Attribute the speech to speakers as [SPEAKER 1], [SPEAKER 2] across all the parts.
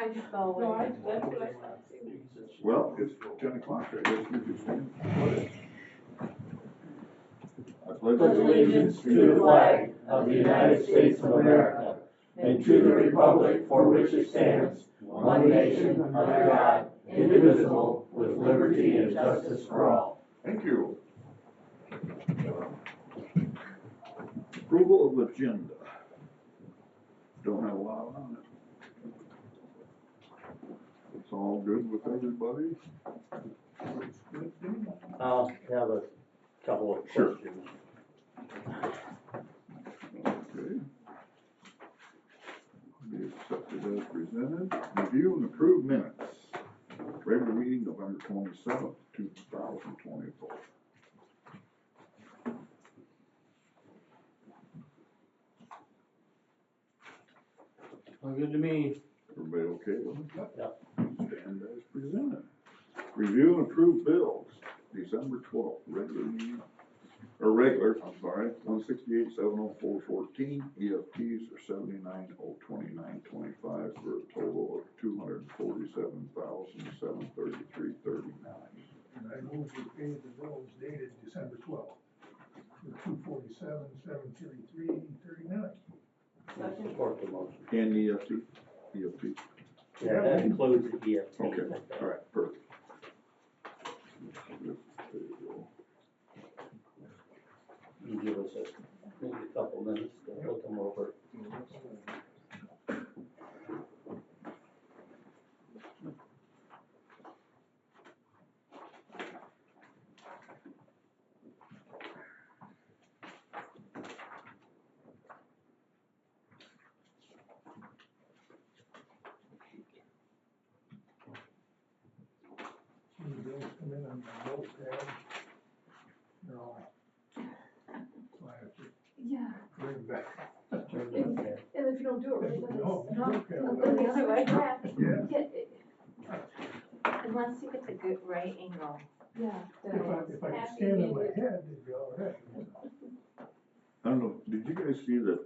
[SPEAKER 1] I just go
[SPEAKER 2] No,
[SPEAKER 1] away.
[SPEAKER 2] that's what I thought too.
[SPEAKER 3] Well, it's 10 o'clock, I guess we just stand. I pledge
[SPEAKER 4] Allegiance to the flag of the United States of America and to the republic for which it stands, one nation under God, indivisible, with liberty and justice for all.
[SPEAKER 3] Thank you. Approval of agenda. Don't have a lot on it. It's all good with everybody?
[SPEAKER 4] I'll have a couple of
[SPEAKER 3] Sure.
[SPEAKER 4] questions.
[SPEAKER 3] Okay. Be accepted as presented. Review and approve minutes. Regular meeting November 27th, 2024.
[SPEAKER 4] Well, good to me.
[SPEAKER 3] Everybody okay with it?
[SPEAKER 4] Yep.
[SPEAKER 3] Stand as presented. Review and approve bills, December 12th, regular, 168,704.14, EFTs are 79,029.25 for a total of $247,733.39.
[SPEAKER 5] And I move we pay the bills dated December 12th for $247,733.39.
[SPEAKER 4] Support the motion.
[SPEAKER 3] And EFT? EFT?
[SPEAKER 4] Yeah, that includes the EFT.
[SPEAKER 3] Okay, all right, perfect.
[SPEAKER 4] You give us maybe a couple minutes to look them over.
[SPEAKER 5] When the bills come in on my notepad, they're all, so I have to
[SPEAKER 1] Yeah.
[SPEAKER 5] bring back.
[SPEAKER 4] Turn that there.
[SPEAKER 2] And if you don't do it right, then
[SPEAKER 5] No,
[SPEAKER 2] it's
[SPEAKER 5] no,
[SPEAKER 2] not.
[SPEAKER 5] okay.
[SPEAKER 1] Go the other way.
[SPEAKER 5] Yeah,
[SPEAKER 1] Unless you get the good right angle.
[SPEAKER 2] Yeah.
[SPEAKER 5] if I could stand on my head, it'd be all right.
[SPEAKER 3] I don't know, did you guys see that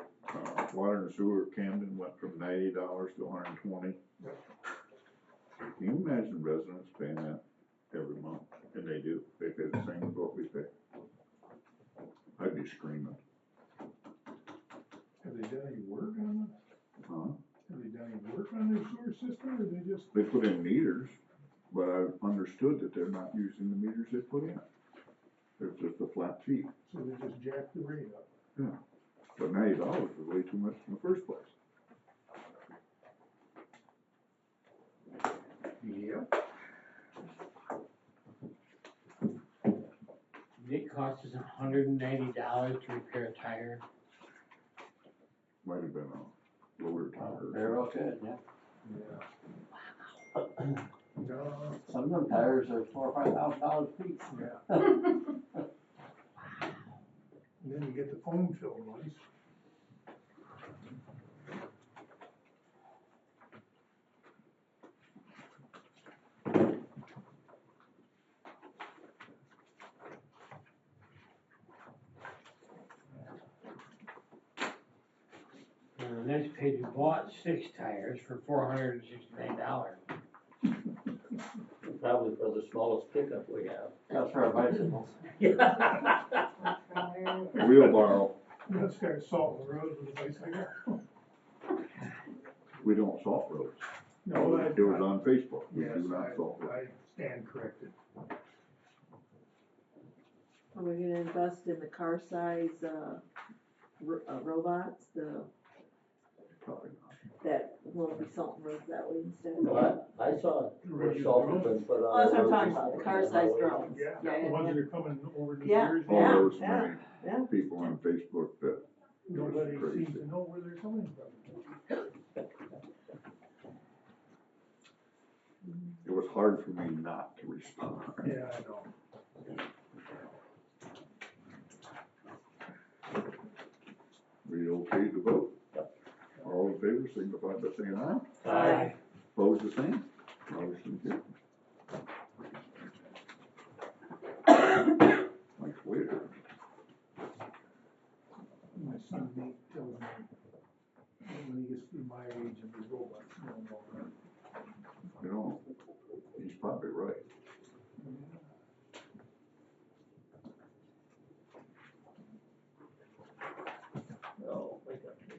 [SPEAKER 3] water and sewer at Camden went from $90 to $120?
[SPEAKER 5] Yep.
[SPEAKER 3] Can you imagine residents paying that every month? And they do, they pay the same as what we pay. I'd be screaming.
[SPEAKER 5] Have they done any work on it?
[SPEAKER 3] Huh?
[SPEAKER 5] Have they done any work on their sewer system, or they just?
[SPEAKER 3] They put in meters, but I understood that they're not using the meters they put in. It's just a flat fee.
[SPEAKER 5] So they just jacked the rate up?
[SPEAKER 3] Yeah. But $90 is way too much in the first place.
[SPEAKER 5] Yep.
[SPEAKER 6] It costs us $190 to repair a tire.
[SPEAKER 3] Might have been a lower tire.
[SPEAKER 4] Very well good, yeah.
[SPEAKER 5] Yeah. No,
[SPEAKER 4] Some of them tires are $4,000 or $5,000 a piece.
[SPEAKER 5] yeah. And then you get the foam filled ones.
[SPEAKER 6] On the next page, we bought 6 tires for $469.
[SPEAKER 4] Probably for the smallest pickup we have. That's for our bicycles.
[SPEAKER 3] Wheelbarrow.
[SPEAKER 5] You gotta start salting the roads with a bicycle.
[SPEAKER 3] We don't salt roads.
[SPEAKER 5] No,
[SPEAKER 3] It was on Facebook. We
[SPEAKER 5] Yes,
[SPEAKER 3] do not salt roads.
[SPEAKER 5] I stand corrected.
[SPEAKER 2] Are we gonna invest in the car size, robots,
[SPEAKER 3] Probably not.
[SPEAKER 2] that will be salting roads that way instead?
[SPEAKER 4] Well, I saw where salt has been put on.
[SPEAKER 2] Well, that's what I'm
[SPEAKER 4] the
[SPEAKER 2] talking
[SPEAKER 4] roads.
[SPEAKER 2] about, the car size drones.
[SPEAKER 5] Yeah,
[SPEAKER 2] Yeah,
[SPEAKER 5] the ones
[SPEAKER 2] yeah,
[SPEAKER 5] that are coming over New
[SPEAKER 2] Yeah.
[SPEAKER 5] Jersey.
[SPEAKER 3] Oh, there was so
[SPEAKER 2] Yeah,
[SPEAKER 3] many
[SPEAKER 2] yeah.
[SPEAKER 3] people on Facebook that
[SPEAKER 5] Nobody
[SPEAKER 3] crazy.
[SPEAKER 5] seems to know where they're coming from.
[SPEAKER 3] it was hard for me not to respond.
[SPEAKER 5] Yeah, I know.
[SPEAKER 3] We okay to vote? All in favor, signify by saying aye.
[SPEAKER 4] Aye.
[SPEAKER 3] Opposed, the same. Motion carried. Like clear.
[SPEAKER 5] My son Nate tells me that when he gets to be my age and the robots no more,
[SPEAKER 3] probably right.
[SPEAKER 4] Oh, wake up here.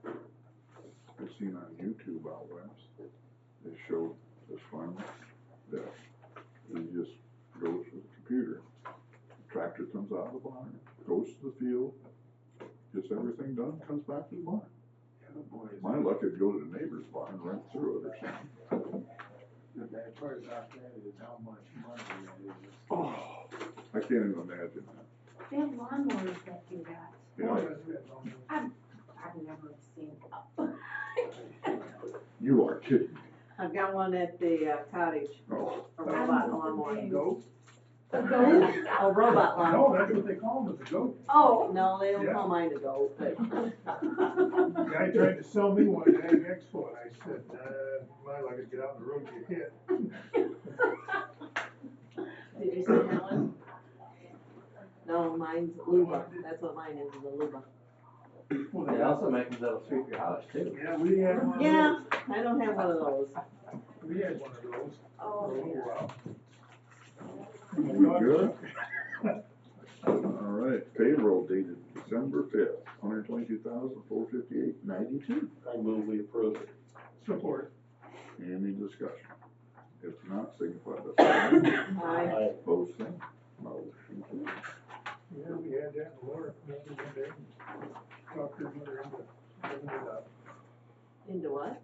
[SPEAKER 3] I seen on YouTube out west, they showed this farmer that he just goes with the computer. Tractor comes out of the barn, goes to the field, gets everything done, comes back to the barn.
[SPEAKER 5] Yeah, boy, is
[SPEAKER 3] My luck, it'd go to the neighbor's barn, run through it or something.
[SPEAKER 5] the bad part about that is how much money that is.
[SPEAKER 3] Oh, I can't even imagine that.
[SPEAKER 1] They have lawnmowers that do that.
[SPEAKER 5] Oh,
[SPEAKER 3] Yeah,
[SPEAKER 5] that's good.
[SPEAKER 1] I've never seen.
[SPEAKER 3] you are kidding me.
[SPEAKER 2] I've got one at the cottage,
[SPEAKER 3] Oh,
[SPEAKER 2] a robot lawnmower.
[SPEAKER 5] A goat?
[SPEAKER 1] A goat?
[SPEAKER 2] A robot lawnmower.
[SPEAKER 5] No, that's what they call them, is a goat.
[SPEAKER 1] Oh.
[SPEAKER 2] No, they don't
[SPEAKER 5] Yeah.
[SPEAKER 2] call mine a goat, but
[SPEAKER 5] The guy tried to sell me one at Ag Expo, and I said, my luck is get out on the road, get hit.
[SPEAKER 2] did you see that one? No, mine's Luba, that's what mine is a Luba.
[SPEAKER 5] Well,
[SPEAKER 4] They also make them that'll sweep your house too.
[SPEAKER 5] Yeah, we had one of
[SPEAKER 2] Yeah, I don't have one of those.
[SPEAKER 5] those. We had one of those for a
[SPEAKER 1] Oh,
[SPEAKER 5] little while.
[SPEAKER 3] we good? All right, payroll dated December 5th, $122,458.92.
[SPEAKER 4] I move we approve it.
[SPEAKER 5] Support.
[SPEAKER 3] Any discussion? If not, signify by saying aye.
[SPEAKER 2] I,
[SPEAKER 3] Both same. Motion carries.
[SPEAKER 5] Yeah, we had that in Laura, remember one day, talked her mother into giving it up.
[SPEAKER 2] into what?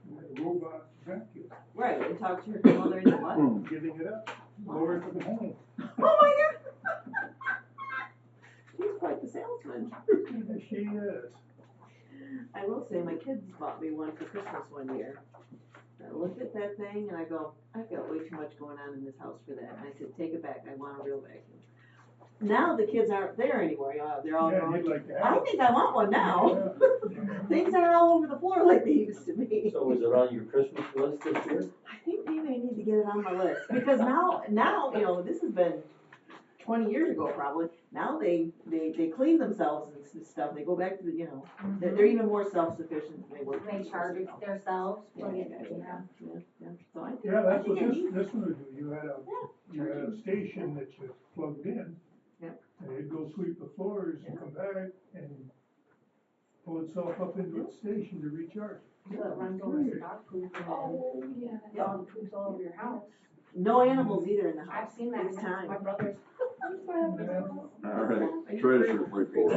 [SPEAKER 5] We had a robot vacuum,
[SPEAKER 2] Right, and talk to her mother into what?
[SPEAKER 5] giving it up. Laura took it home.
[SPEAKER 2] Oh my God! She's quite the salesman.
[SPEAKER 5] Yeah, she is.
[SPEAKER 2] I will say, my kids bought me one for Christmas one year. I looked at that thing and I go, I've got way too much going on in this house for that. And I said, take it back, I want a real vacuum. Now the kids aren't there anymore, they're all
[SPEAKER 5] Yeah,
[SPEAKER 2] going,
[SPEAKER 5] you'd like to
[SPEAKER 2] I
[SPEAKER 5] have it.
[SPEAKER 2] think I want one now.
[SPEAKER 5] Yeah.
[SPEAKER 2] Things aren't all over the floor like they used to be.
[SPEAKER 4] So is it on your Christmas list this year?
[SPEAKER 2] I think maybe I need to get it on my list, because now, you know, this has been 20 years ago probably. Now they clean themselves and stuff, they go back to the, you know, they're even more self-sufficient than they were.
[SPEAKER 1] They charge themselves
[SPEAKER 2] Yeah,
[SPEAKER 1] for
[SPEAKER 2] yeah,
[SPEAKER 1] it,
[SPEAKER 2] yeah. So I think,
[SPEAKER 5] Yeah,
[SPEAKER 2] I
[SPEAKER 5] that's what
[SPEAKER 2] think I
[SPEAKER 5] this,
[SPEAKER 2] need,
[SPEAKER 5] this one would do, you had a station that you plugged in.
[SPEAKER 2] Yep.
[SPEAKER 5] And it'd go sweep the floors and come back and pull itself up into its station to recharge.
[SPEAKER 1] So it runs over the dog poop and
[SPEAKER 7] Oh, yeah.
[SPEAKER 1] dog poops all over your house.
[SPEAKER 2] no animals either in the house.
[SPEAKER 1] I've seen that,
[SPEAKER 2] It's time.
[SPEAKER 1] my brother's.
[SPEAKER 3] All right, treasurer's report.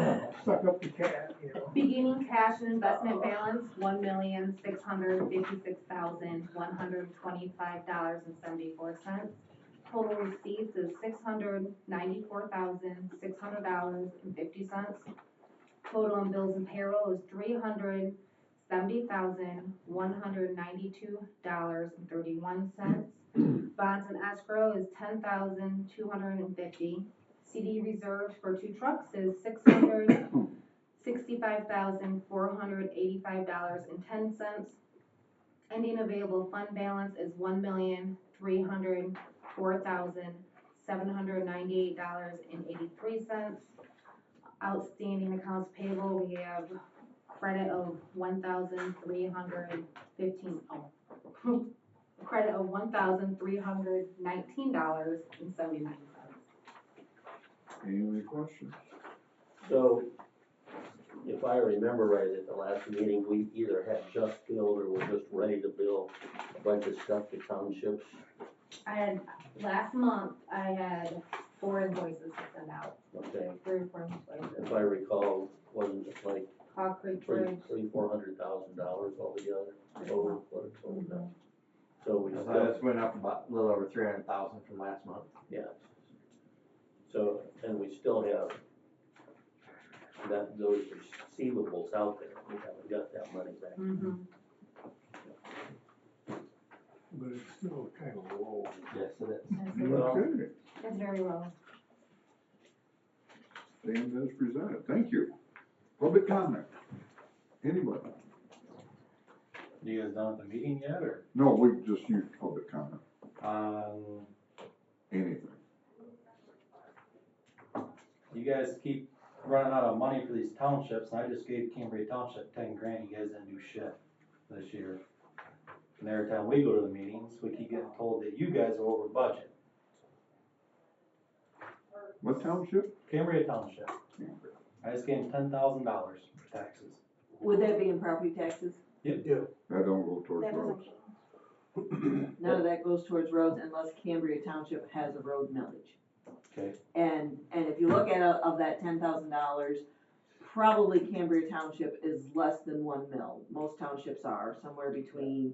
[SPEAKER 5] Suck up the cat, you know.
[SPEAKER 7] Beginning cash and investment balance, $1,656,125.74. Total receipts is $694,600.50. Total on bills and payroll is $370,192.31. Bonds and escrow is $10,250. CD reserves for 2 trucks is $665,485.10. Ending available fund balance is $1,304,798.83. Outstanding accounts payable, we have credit of credit of $1,319.79.
[SPEAKER 3] Any questions?
[SPEAKER 4] So, if I remember right, at the last meeting, we either had just billed or were just ready to bill a bunch of stuff to townships.
[SPEAKER 7] Last month, I had 4 invoices to send out,
[SPEAKER 4] Okay,
[SPEAKER 7] 3 or 4 invoices.
[SPEAKER 4] if I recall, wasn't it like
[SPEAKER 7] Hog Creek Bridge.
[SPEAKER 4] $400,000 altogether? Total, what it totaled out. So we
[SPEAKER 8] So
[SPEAKER 4] still,
[SPEAKER 8] this went up about a little over 300,000 from last month.
[SPEAKER 4] yeah. So, and we still have those receivables out there, we haven't got that money back.
[SPEAKER 7] Mm-hmm.
[SPEAKER 5] But it's still kind of low.
[SPEAKER 8] Yes, it is.
[SPEAKER 4] Well-
[SPEAKER 3] Okay,
[SPEAKER 7] It's very low.
[SPEAKER 3] stand as presented, thank you. Public comment, anybody?
[SPEAKER 8] You guys done at the meeting yet, or?
[SPEAKER 3] No, we just used public comment,
[SPEAKER 8] Um,
[SPEAKER 3] anything.
[SPEAKER 8] you guys keep running out of money for these townships, and I just gave Cambria Township 10 grand, you guys didn't do shit this year. And every time we go to the meetings, we keep getting told that you guys are over budget.
[SPEAKER 3] What township?
[SPEAKER 8] Cambria Township, I just gave them $10,000 for taxes.
[SPEAKER 2] Would that be in property taxes?
[SPEAKER 3] That don't go towards
[SPEAKER 1] That
[SPEAKER 3] roads.
[SPEAKER 1] doesn't.
[SPEAKER 2] None of that goes towards roads unless Cambria Township has a road millage.
[SPEAKER 8] Okay.
[SPEAKER 2] And if you look at, of that $10,000, probably Cambria Township is less than 1 mil. Most townships are somewhere between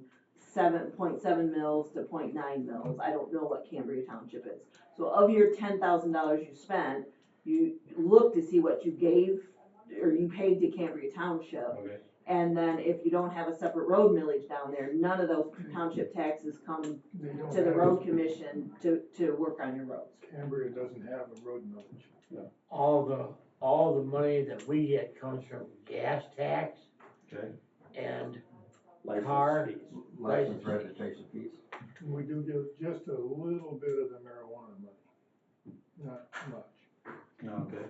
[SPEAKER 2] 7.7 mils to 0.9 mils. I don't know what Cambria Township is. So of your $10,000 you spent, you look to see what you gave or you paid to Cambria Township.
[SPEAKER 8] Okay.
[SPEAKER 2] And then if you don't have a separate road millage down there, none of those township taxes come
[SPEAKER 5] They don't
[SPEAKER 2] to the
[SPEAKER 5] have-
[SPEAKER 2] road commission to work on your roads.
[SPEAKER 5] Cambria doesn't have a road millage.
[SPEAKER 6] All the money that we get comes from gas tax
[SPEAKER 8] Okay.
[SPEAKER 6] and car.
[SPEAKER 4] License fees, license registration fees.
[SPEAKER 5] And we do give just a little bit of the marijuana money, not much.
[SPEAKER 8] Okay.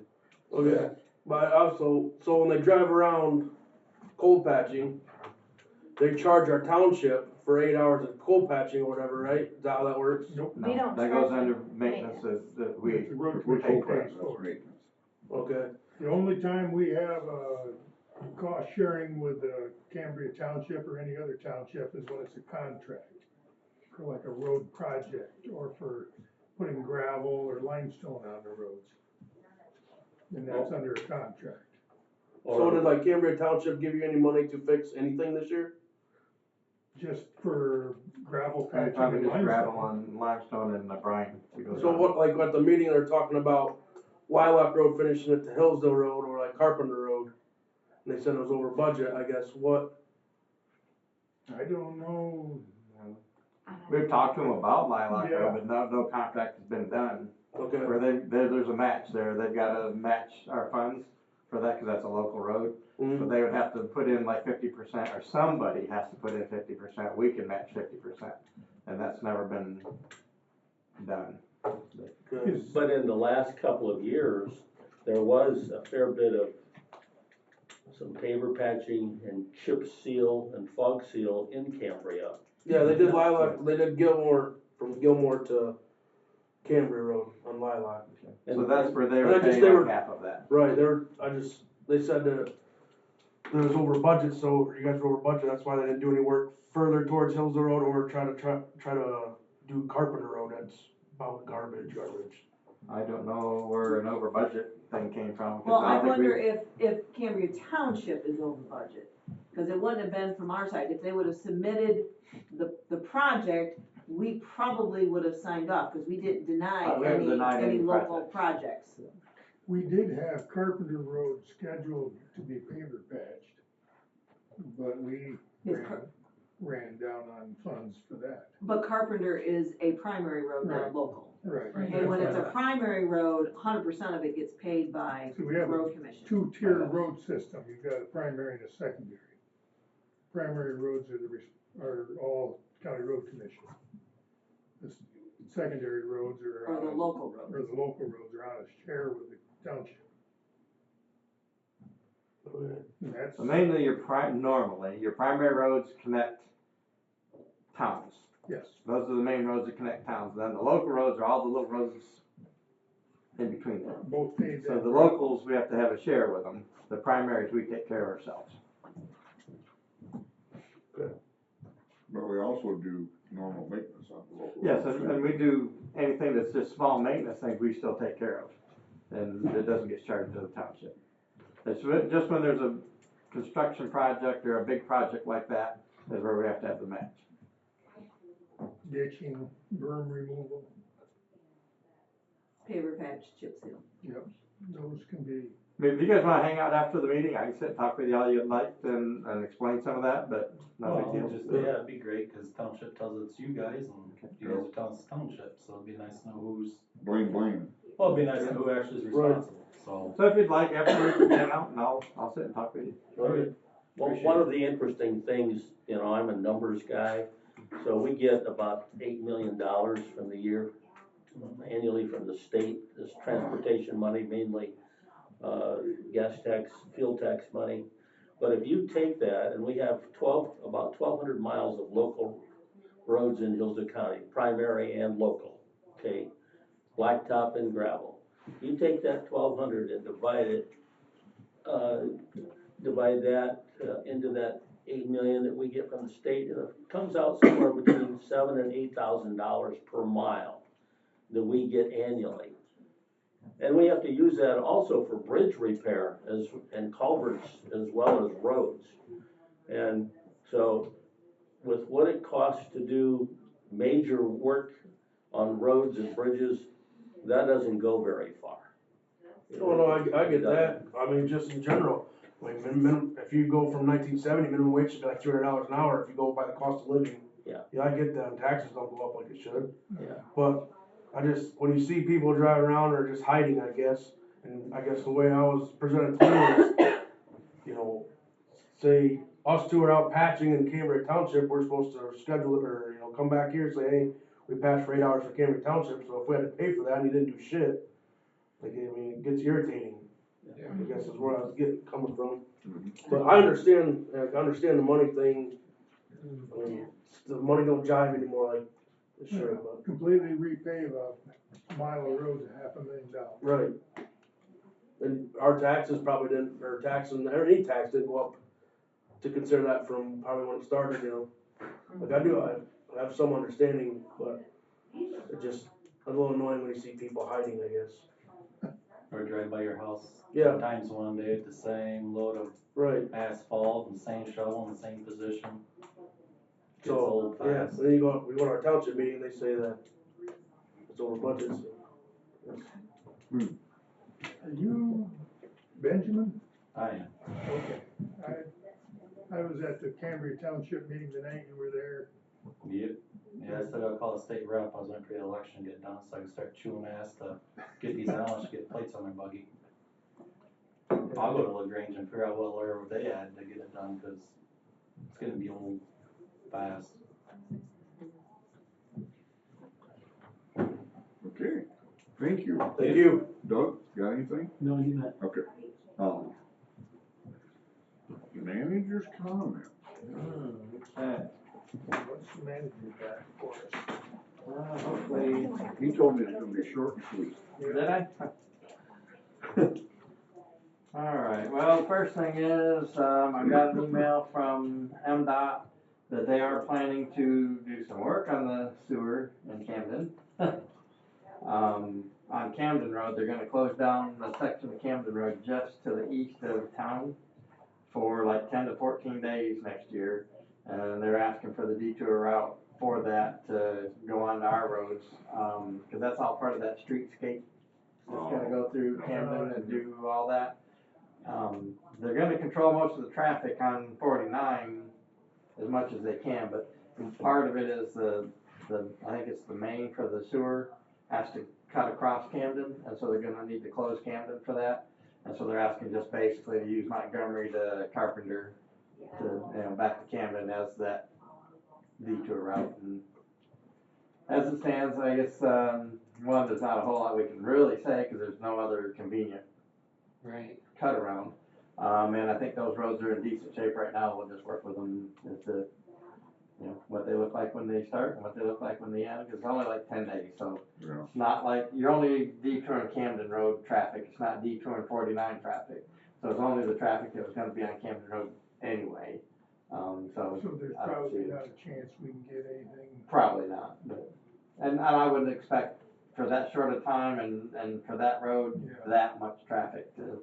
[SPEAKER 9] Okay, but also, so when they drive around coal patching, they charge our township for 8 hours of coal patching or whatever, right? Is that how that works?
[SPEAKER 5] Nope.
[SPEAKER 1] We don't
[SPEAKER 4] That goes
[SPEAKER 1] charge
[SPEAKER 4] under
[SPEAKER 1] them
[SPEAKER 4] maintenance, is that we,
[SPEAKER 5] The road
[SPEAKER 3] We're
[SPEAKER 5] commission
[SPEAKER 3] told that,
[SPEAKER 5] pays
[SPEAKER 3] that's
[SPEAKER 5] for it.
[SPEAKER 3] maintenance.
[SPEAKER 9] Okay,
[SPEAKER 5] The only time we have, cost sharing with, Cambria Township or any other township is when it's a contract. For like a road project or for putting gravel or limestone on the roads. And that's under a contract.
[SPEAKER 9] so did like Cambria Township give you any money to fix anything this year?
[SPEAKER 5] Just for gravel patching
[SPEAKER 4] probably
[SPEAKER 5] and
[SPEAKER 4] just gravel
[SPEAKER 5] limestone.
[SPEAKER 4] on limestone and the brine. to go
[SPEAKER 9] So
[SPEAKER 4] down.
[SPEAKER 9] what, like at the meeting, they're talking about Lilac Road finishing it to Hillsdale Road or like Carpenter Road. And they said it was over budget, I guess, what,
[SPEAKER 5] I don't know,
[SPEAKER 4] We've talked to them about Lilac
[SPEAKER 5] Yeah.
[SPEAKER 4] Road, but no contract has been done.
[SPEAKER 9] okay,
[SPEAKER 4] Where there's a match there, they've gotta match our funds for that, cause that's a local road. So
[SPEAKER 9] mm,
[SPEAKER 4] they would have to put in like 50%, or somebody has to put in 50%, we can match 50%. And that's never been done.
[SPEAKER 9] okay.
[SPEAKER 5] is,
[SPEAKER 10] But in the last couple of years, there was a fair bit of some paver patching and chip seal and fog seal in Cambria.
[SPEAKER 9] Yeah, they did Lilac, they did Gilmore, from Gilmore to Cambria Road on Lilac.
[SPEAKER 4] So that's where they
[SPEAKER 9] And
[SPEAKER 4] were
[SPEAKER 9] I just-
[SPEAKER 4] paying
[SPEAKER 9] they
[SPEAKER 4] like
[SPEAKER 9] were-
[SPEAKER 4] half of that.
[SPEAKER 9] Right, they said that it was over budget, so you guys were over budget, that's why they didn't do any work further towards Hillsdale Road or try to do Carpenter Road, that's about garbage.
[SPEAKER 4] I don't know where an over budget thing came from. 'Cause
[SPEAKER 2] Well, I
[SPEAKER 4] don't think
[SPEAKER 2] wonder
[SPEAKER 4] we-
[SPEAKER 2] if Cambria Township is over budget, cause it wouldn't have been from our side, if they would have submitted the project, we probably would have signed off, cause we didn't deny
[SPEAKER 4] We haven't denied
[SPEAKER 2] any
[SPEAKER 4] any
[SPEAKER 2] local
[SPEAKER 4] projects.
[SPEAKER 2] projects.
[SPEAKER 5] we did have Carpenter Road scheduled to be paver patched. But we
[SPEAKER 2] Is Car-
[SPEAKER 5] ran down on funds for that.
[SPEAKER 2] But Carpenter is a primary road, not
[SPEAKER 5] Right.
[SPEAKER 2] local.
[SPEAKER 5] Right.
[SPEAKER 2] And when it's a primary road, 100% of it gets paid by
[SPEAKER 5] So we have a
[SPEAKER 2] road commission.
[SPEAKER 5] two-tier road system, you've got a primary and a secondary. Primary roads are all county road commission. The secondary roads are
[SPEAKER 2] Or the
[SPEAKER 5] on,
[SPEAKER 2] local road.
[SPEAKER 5] or the local roads are on a share with the township. And that's,
[SPEAKER 4] So mainly normally, your primary roads connect towns.
[SPEAKER 5] yes,
[SPEAKER 4] Those are the main roads that connect towns. Then the local roads are all the little roads in between them.
[SPEAKER 5] both paid
[SPEAKER 4] So
[SPEAKER 5] that.
[SPEAKER 4] the locals, we have to have a share with them. The primaries, we take care of ourselves.
[SPEAKER 3] But we also do normal maintenance on the local.
[SPEAKER 4] Yes,
[SPEAKER 3] roads,
[SPEAKER 4] and we do anything that's just small maintenance things, we still take care of. And it doesn't get charged to the township. It's just when there's a construction project or a big project like that, is where we have to have the match.
[SPEAKER 5] Ditching, berm removal,
[SPEAKER 2] Paver patch, chip seal.
[SPEAKER 5] yep, those can be,
[SPEAKER 4] I mean, if you guys wanna hang out after the meeting, I can sit and talk with you all you'd like and explain some of that, but no big
[SPEAKER 8] Well,
[SPEAKER 4] deal.
[SPEAKER 8] just, yeah, it'd be great, cause township tells us it's you guys, and you guys are telling us township, so it'd be nice to know who's,
[SPEAKER 3] Blame.
[SPEAKER 8] well, it'd be nice to know who actually is responsible, so.
[SPEAKER 4] So if you'd like, afterwards, we can hang out and I'll sit and talk with you.
[SPEAKER 10] Okay. Well, one of the interesting things, you know, I'm a numbers guy, so we get about $8 million from the year, annually from the state, this transportation money mainly gas tax, fuel tax money. But if you take that, and we have about 1,200 miles of local roads in Hillsdale County, primary and local, okay? Blacktop and gravel. You take that 1,200 and divide that into that 8 million that we get from the state, and it comes out somewhere between $7,000 and $8,000 per mile that we get annually. And we have to use that also for bridge repair and culverts as well as roads. And so with what it costs to do major work on roads and bridges, that doesn't go very far.
[SPEAKER 9] Oh, no, I get that, I mean, just in general, like, if you go from 1970, minimum wage should be like $300 an hour, if you go by the cost of living.
[SPEAKER 10] Yeah.
[SPEAKER 9] Yeah, I get that, and taxes don't go up like it should.
[SPEAKER 10] Yeah.
[SPEAKER 9] But I just, when you see people driving around or just hiding, I guess, and I guess the way I was presented to me was, you know, say, us two are out patching in Cambria Township, we're supposed to schedule it, or, you know, come back here and say, hey, we patched for 8 hours for Cambria Township, so if we had to pay for that and you didn't do shit, like, I mean, it gets irritating. I guess is where I was coming from. But I understand the money thing. I mean, the money don't jive anymore like it should, but.
[SPEAKER 5] Completely repave a mile of road is $500,000.
[SPEAKER 9] Right. And our taxes probably didn't, or any tax didn't go up to consider that from probably when it started, you know. Like I have some understanding, but it just, a little annoying when you see people hiding, I guess.
[SPEAKER 8] Or drive by your house.
[SPEAKER 9] Yeah.
[SPEAKER 8] Sometimes one day with the same load of
[SPEAKER 9] Right.
[SPEAKER 8] asphalt and same shovel in the same position. Gets
[SPEAKER 9] So,
[SPEAKER 8] old
[SPEAKER 9] yeah,
[SPEAKER 8] fast.
[SPEAKER 9] and then we go to our township meeting, they say that it's over budget, so.
[SPEAKER 5] Are you Benjamin?
[SPEAKER 8] I am.
[SPEAKER 5] Okay. I was at the Cambria Township meeting tonight, you were there.
[SPEAKER 8] Yep. Yeah, I still gotta call the state rep. I was waiting for the election to get done so I can start chewing ass to get these animals to get plates on my buggy. I'll go to LaGrange and figure out whatever they had to get it done, cause it's gonna be old fast.
[SPEAKER 3] Okay, thank you.
[SPEAKER 9] Thank you.
[SPEAKER 3] Doug, got anything?
[SPEAKER 6] No, you not.
[SPEAKER 3] Okay. Manager's comment.
[SPEAKER 1] Okay,
[SPEAKER 5] What's the manager got for us?
[SPEAKER 1] hopefully,
[SPEAKER 3] He told me it's gonna be short and sweet.
[SPEAKER 1] did I? Alright, well, the first thing is, I got an email from MDOT that they are planning to do some work on the sewer in Camden. On Camden Road, they're gonna close down the section of Camden Road just to the east of town for like 10 to 14 days next year. And they're asking for the detour route for that to go onto our roads, cause that's all part of that streetscape. It's gonna go through Camden and do all that. They're gonna control most of the traffic on 49 as much as they can, but part of it is I think it's the main for the sewer has to cut across Camden, and so they're gonna need to close Camden for that. And so they're asking just basically to use Montgomery to Carpenter to, you know, back to Camden as that detour route. And as it stands, I guess, one, there's not a whole lot we can really say because there's no other convenient cut around. And I think those roads are in decent shape right now. We'll just work with them as to, you know, what they look like when they start and what they look like when they end, because it's only like 10 days. So
[SPEAKER 3] Yeah.
[SPEAKER 1] it's not like you're only detouring Camden Road traffic. It's not detouring 49 traffic. So it's only the traffic that was going to be on Camden Road anyway. So
[SPEAKER 5] there's
[SPEAKER 1] I don't
[SPEAKER 5] probably
[SPEAKER 1] see-
[SPEAKER 5] not a chance we can get anything.
[SPEAKER 1] Probably not. But, and I wouldn't expect for that short of time and for that road that much traffic to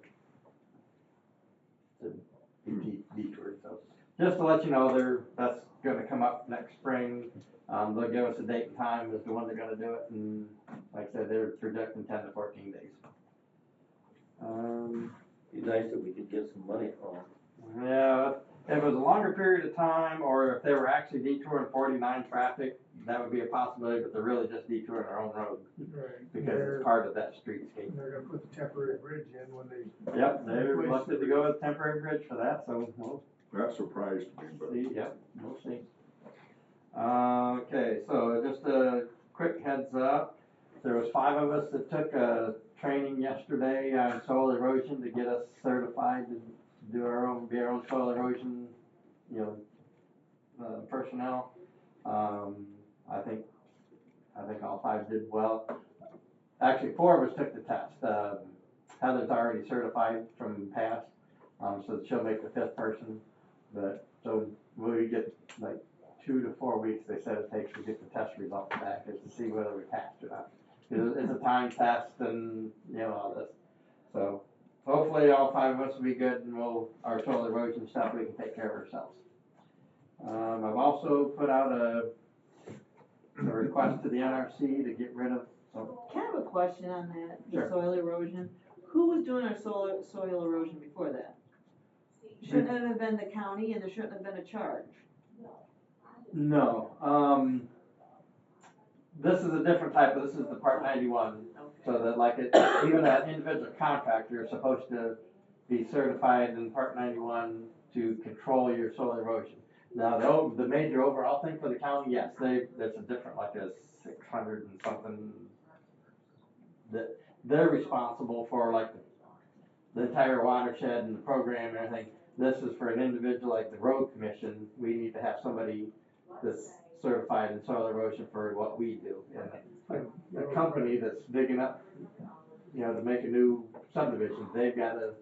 [SPEAKER 1] be detoured. So just to let you know, that's going to come up next spring. They'll give us a date and time as to when they're going to do it, and like I said, they're projecting 10 to 14 days.
[SPEAKER 10] Be nice if we could get some money from them.
[SPEAKER 1] Yeah, if it was a longer period of time, or if they were actually detouring 49 traffic, that would be a possibility, but they're really just detouring their own road.
[SPEAKER 5] Right.
[SPEAKER 1] Because it's part of that streetscape.
[SPEAKER 5] They're gonna put the temporary bridge in when they.
[SPEAKER 1] Yep, they're elected to go with temporary bridge for that, so we'll
[SPEAKER 3] That surprised me, but.
[SPEAKER 1] see, yep, we'll see. Okay, so just a quick heads up, there was 5 of us that took a training yesterday on soil erosion to get us certified to do be our own soil erosion, you know, personnel. I think all 5 did well. Actually, 4 of us took the test. Heather's already certified from past, so she'll make the 5th person. But so we get like 2 to 4 weeks, they said it takes to get the test results back, is to see whether we passed or not. It's a time test and, you know, all this. So hopefully all 5 of us will be good and our soil erosion stuff, we can take care of ourselves. I've also put out a request to the NRC to get rid of some.
[SPEAKER 2] Can I have a question on that, the
[SPEAKER 1] Sure.
[SPEAKER 2] soil erosion? Who was doing our soil erosion before that? Shouldn't it have been the county, and there shouldn't have been a charge?
[SPEAKER 1] No, this is a different type this is the Part 91.
[SPEAKER 2] Okay.
[SPEAKER 1] So that like even an individual contractor is supposed to be certified in Part 91 to control your soil erosion. Now, the major overall thing for the county, yes, that's a different, like a 600 and something, that they're responsible for like the entire watershed and the program and everything. This is for an individual like the road commission. We need to have somebody that's certified in soil erosion for what we do. And a company that's big enough, you know, to make a new subdivision, they've got to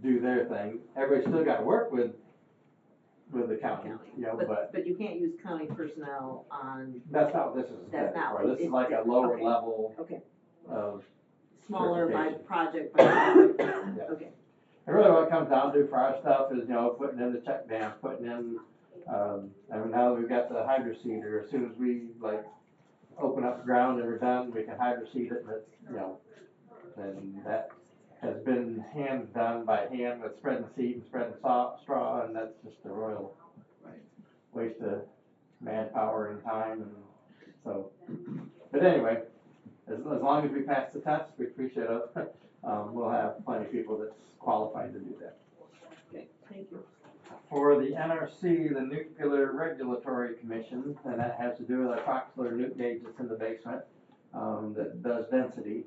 [SPEAKER 1] do their thing. Everybody's still got to work with the county, you know,
[SPEAKER 2] but you can't use county personnel on.
[SPEAKER 1] That's not what this is
[SPEAKER 2] That's not
[SPEAKER 1] for.
[SPEAKER 2] what
[SPEAKER 1] This is
[SPEAKER 2] it's
[SPEAKER 1] like a
[SPEAKER 2] different.
[SPEAKER 1] lower
[SPEAKER 2] Okay.
[SPEAKER 1] level
[SPEAKER 2] Okay.
[SPEAKER 1] of
[SPEAKER 2] Smaller by
[SPEAKER 1] certification.
[SPEAKER 2] project by project.
[SPEAKER 1] Yeah.
[SPEAKER 2] Okay.
[SPEAKER 1] And really what it comes down to for our stuff is, you know, putting in the check dams, putting in, and now that we've got the hydro seeder, as soon as we like open up the ground and we're done, we can hydro seed it, and it's, you know, and that has been done by hand with spreading seed and spreading straw, and that's just a royal waste of manpower and time, and so, but anyway, as long as we pass the test, we appreciate it. We'll have plenty of people that's qualified to do that.
[SPEAKER 2] Okay, thank you.
[SPEAKER 1] For the NRC, the Nuclear Regulatory Commission, and that has to do with a Troxler nuke gauge that's in the basement, that does density.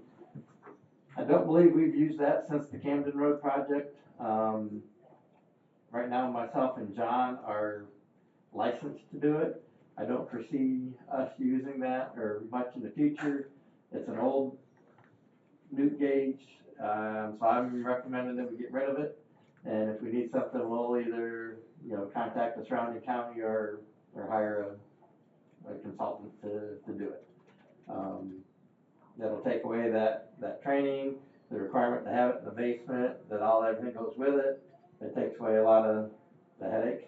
[SPEAKER 1] I don't believe we've used that since the Camden Road project. Right now, myself and John are licensed to do it. I don't foresee us using that or much in the future. It's an old nuke gauge, so I'm recommending that we get rid of it. And if we need something, we'll either, you know, contact the surrounding county or hire a consultant to do it. That'll take away that training, the requirement to have it in the basement, that everything goes with it. It takes away a lot of the headache.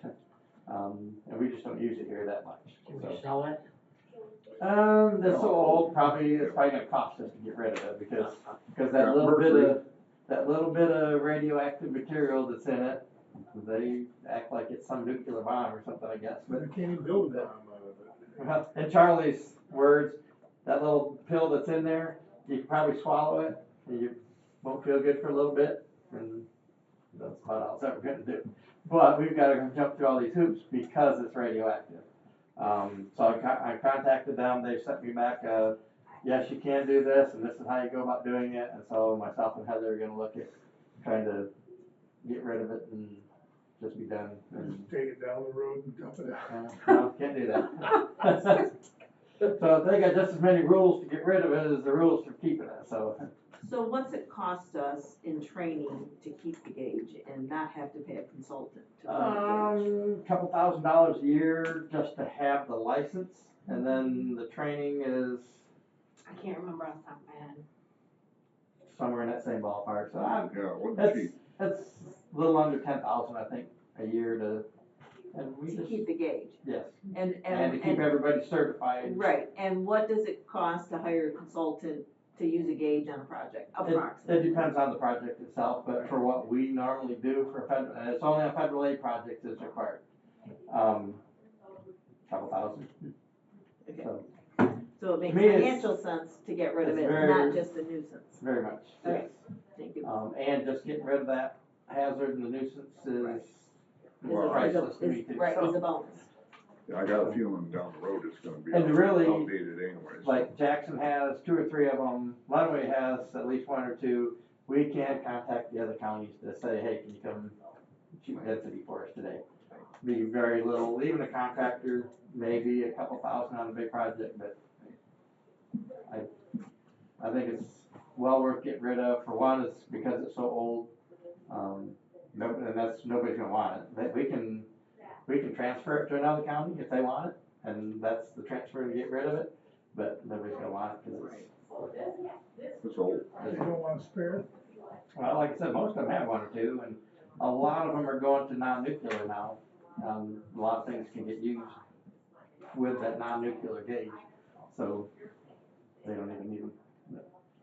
[SPEAKER 1] And we just don't use it here that much.
[SPEAKER 6] Can we sell it?
[SPEAKER 1] That's so old, it's probably gonna cost us to get rid of it because that little bit of radioactive material that's in it, they act like it's some nuclear bomb or something, I guess.
[SPEAKER 5] But
[SPEAKER 1] But
[SPEAKER 5] you can't even build a bomb out of it.
[SPEAKER 1] in Charlie's words, that little pill that's in there, you can probably swallow it and you won't feel good for a little bit, and that's about all it's ever gonna do. But we've gotta jump through all these hoops because it's radioactive. So I contacted them, they sent me back, yes, you can do this, and this is how you go about doing it, and so myself and Heather are gonna look at trying to get rid of it and just be done.
[SPEAKER 5] Just take it down the road and dump it out.
[SPEAKER 1] No, can't do that. So they got just as many rules to get rid of it as the rules for keeping it, so.
[SPEAKER 2] So what's it cost us in training to keep the gauge and not have to pay a consultant to run the gauge?
[SPEAKER 1] Couple $1,000 a year just to have the license, and then the training is
[SPEAKER 7] I can't remember off the top of my head.
[SPEAKER 1] somewhere in that same ballpark, so
[SPEAKER 3] Yeah, it wasn't
[SPEAKER 1] that's
[SPEAKER 3] cheap.
[SPEAKER 1] a little under 10,000, I think, a year and we
[SPEAKER 2] To
[SPEAKER 1] just,
[SPEAKER 2] keep the gauge?
[SPEAKER 1] yes,
[SPEAKER 2] And
[SPEAKER 1] to keep everybody certified.
[SPEAKER 2] right, and what does it cost to hire a consultant to use a gauge on a project,
[SPEAKER 1] It
[SPEAKER 2] approximately?
[SPEAKER 1] depends on the project itself, but for what we normally do for federal, and it's only on federal aid projects is required. Couple thousand.
[SPEAKER 2] Okay.
[SPEAKER 1] So,
[SPEAKER 2] So it makes
[SPEAKER 1] to me, it's-
[SPEAKER 2] financial sense to get rid of
[SPEAKER 1] it's
[SPEAKER 2] it,
[SPEAKER 1] very-
[SPEAKER 2] not just a nuisance.
[SPEAKER 1] very much,
[SPEAKER 2] Okay.
[SPEAKER 1] yes.
[SPEAKER 2] Thank you.
[SPEAKER 1] And just getting rid of that hazard and the nuisance is
[SPEAKER 2] Is a-
[SPEAKER 1] priceless to me too.
[SPEAKER 2] Right,
[SPEAKER 1] So,
[SPEAKER 2] is a bonus.
[SPEAKER 3] Yeah, I got a feeling down the road it's gonna be
[SPEAKER 1] And really,
[SPEAKER 3] outdated anyways.
[SPEAKER 1] Like Jackson has 2 or 3 of them, Lenawee has at least 1 or 2. We can contact the other counties to say, hey, can you come shoot density for us today? Be very little, even a contractor, maybe a couple thousand on a big project, but I think it's well worth getting rid of. For one, it's because it's so old, and nobody's gonna want it. That we can transfer it to another county if they want it, and that's the transfer to get rid of it, but nobody's gonna want it because
[SPEAKER 3] It's old.
[SPEAKER 5] They don't want to spare it?
[SPEAKER 1] well, like I said, most of them have 1 or 2, and a lot of them are going to non-nuclear now. A lot of things can get used with that non-nuclear gauge, so they don't even need them.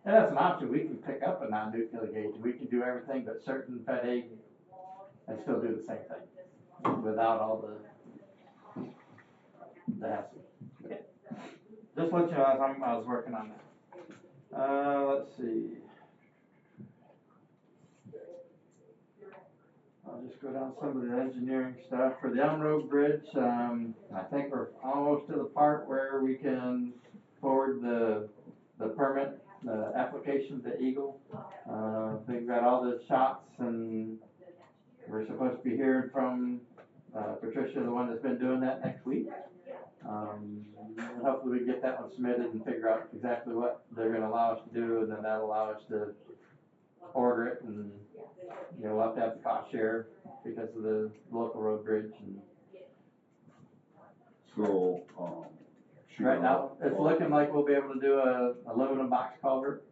[SPEAKER 1] And that's an option. We can pick up a non-nuclear gauge. We can do everything but certain Fed aid and still do the same thing without all the hassle. Just let you know, I was working on that. Let's see. I'll just go down some of the engineering stuff. For the Elm Road Bridge, I think we're almost to the part where we can forward the permit, the application to Eagle. They've got all the shots, and we're supposed to be hearing from Patricia, the one that's been doing that, next week. And hopefully we can get that one submitted and figure out exactly what they're gonna allow us to do, and then that'll allow us to order it, and we'll have to have the cost share because of the local road bridge. And
[SPEAKER 3] So,
[SPEAKER 1] right now, it's looking like we'll be able to do a aluminum box culvert.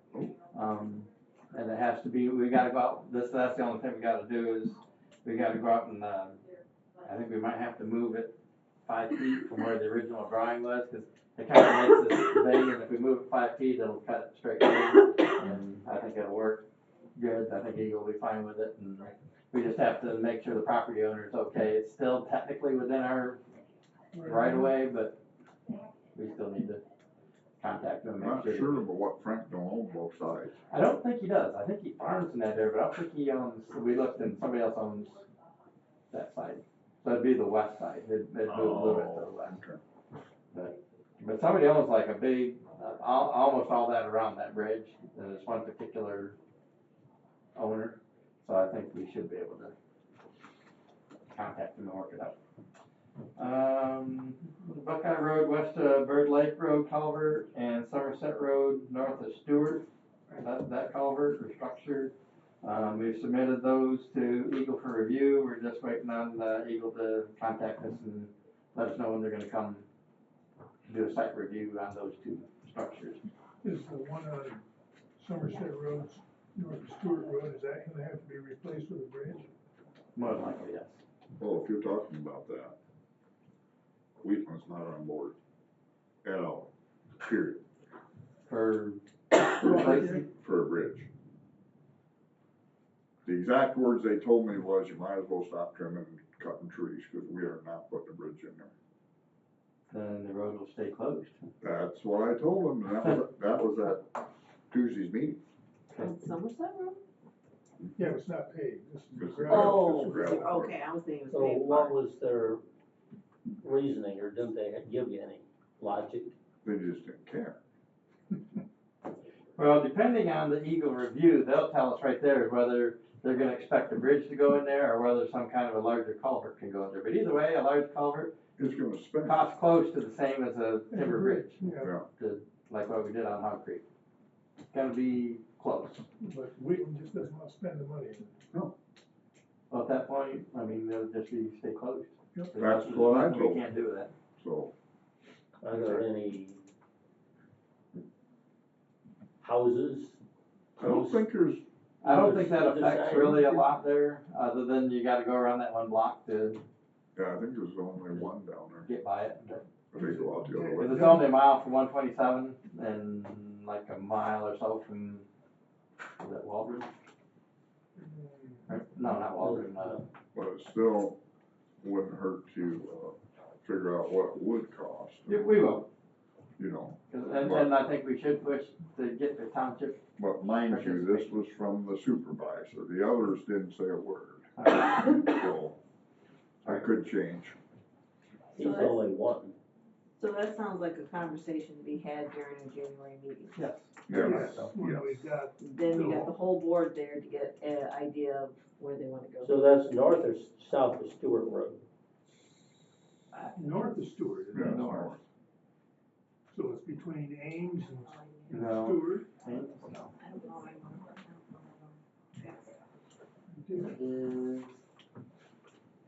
[SPEAKER 1] And it has to be, we gotta go out, that's the only thing we gotta do is, we gotta go out and, I think we might have to move it 5 feet from where the original drawing was, cause it kinda makes this thing, and if we move it 5 feet, it'll cut it straight through, and I think it'll work good. I think Eagle will be fine with it, and we just have to make sure the property owner is okay. It's still technically within our right of way, but we still need to contact them and
[SPEAKER 3] I'm
[SPEAKER 1] make
[SPEAKER 3] not
[SPEAKER 1] sure.
[SPEAKER 3] sure, but what Frank don't own both sides.
[SPEAKER 1] I don't think he does. I think he farms in that area, but I don't think he owns, we looked and somebody else owns that side. So it'd be the west side. It'd move a little bit to the west.
[SPEAKER 3] Okay.
[SPEAKER 1] But somebody owns like a big, almost all that around that bridge, and it's one particular owner. So I think we should be able to contact him and work it out. Buckeye Road west of Bird Lake Road culvert, and Somerset Road north of Stewart, that culvert or structure. We've submitted those to Eagle for review. We're just waiting on Eagle to contact us and let us know when they're gonna come do a site review on those 2 structures.
[SPEAKER 5] Is the one on Somerset Road, north of Stewart Road, is that gonna have to be replaced with a bridge?
[SPEAKER 1] More than likely, yes.
[SPEAKER 3] Well, if you're talking about that, Wheatland's not on board at all, period,
[SPEAKER 1] For replacing,
[SPEAKER 3] for a bridge. The exact words they told me was, you might as well stop trimming and cutting trees, because we are not putting a bridge in there.
[SPEAKER 1] then the road will stay closed.
[SPEAKER 3] That's what I told them, and that was at Tuesday's meeting.
[SPEAKER 2] On Somerset Road?
[SPEAKER 5] Yeah, but it's not paved, this is
[SPEAKER 3] It's
[SPEAKER 5] gravel.
[SPEAKER 2] Oh,
[SPEAKER 3] it's gravel.
[SPEAKER 2] okay, I was thinking it
[SPEAKER 10] So
[SPEAKER 2] was paved.
[SPEAKER 10] what was their reasoning, or didn't they give you any logic?
[SPEAKER 3] They just didn't care.
[SPEAKER 1] Well, depending on the Eagle review, they'll tell us right there whether they're gonna expect a bridge to go in there or whether some kind of a larger culvert can go in there. But either way, a large culvert
[SPEAKER 3] It's gonna spend.
[SPEAKER 1] costs close to the same as a timber bridge,
[SPEAKER 5] Yeah,
[SPEAKER 1] like what we did on Hog Creek. It's gonna be close.
[SPEAKER 5] but Wheatland just doesn't wanna spend the money.
[SPEAKER 1] Well, at that point, I mean, they'll just be, stay closed.
[SPEAKER 5] Yep.
[SPEAKER 3] That's what I
[SPEAKER 1] There's nothing
[SPEAKER 3] told
[SPEAKER 1] we can't do with that.
[SPEAKER 3] So,
[SPEAKER 10] Are there any houses?
[SPEAKER 3] I don't think there's,
[SPEAKER 1] I don't think that
[SPEAKER 10] Either
[SPEAKER 1] affects
[SPEAKER 10] side.
[SPEAKER 1] really a lot there, other than you gotta go around that one block to
[SPEAKER 3] yeah, I think there's only one down there,
[SPEAKER 1] get by it. But
[SPEAKER 3] but they go out the other way.
[SPEAKER 1] it's only a mile from 127 and like a mile or so from, is that Waldron? Or, no, not Waldron,
[SPEAKER 3] But it still wouldn't hurt to, figure out what it would cost,
[SPEAKER 1] we will.
[SPEAKER 3] you know.
[SPEAKER 1] And I think we should push to get the township.
[SPEAKER 3] But mind you, this was from the supervisor, the others didn't say a word, so it could change.
[SPEAKER 10] He's
[SPEAKER 2] So that's-
[SPEAKER 10] only one.
[SPEAKER 2] So that sounds like a conversation to be had during a January meeting.
[SPEAKER 1] Yes.
[SPEAKER 5] Yes, when we got,
[SPEAKER 2] Then you got the whole board there to get an idea of where they wanna go.
[SPEAKER 10] So that's north or south of Stewart Road?
[SPEAKER 5] north of Stewart, isn't
[SPEAKER 3] Yeah,
[SPEAKER 5] it?
[SPEAKER 1] North.
[SPEAKER 5] So it's between Ames and
[SPEAKER 1] No.
[SPEAKER 5] Stewart.
[SPEAKER 2] I don't know.
[SPEAKER 1] It is,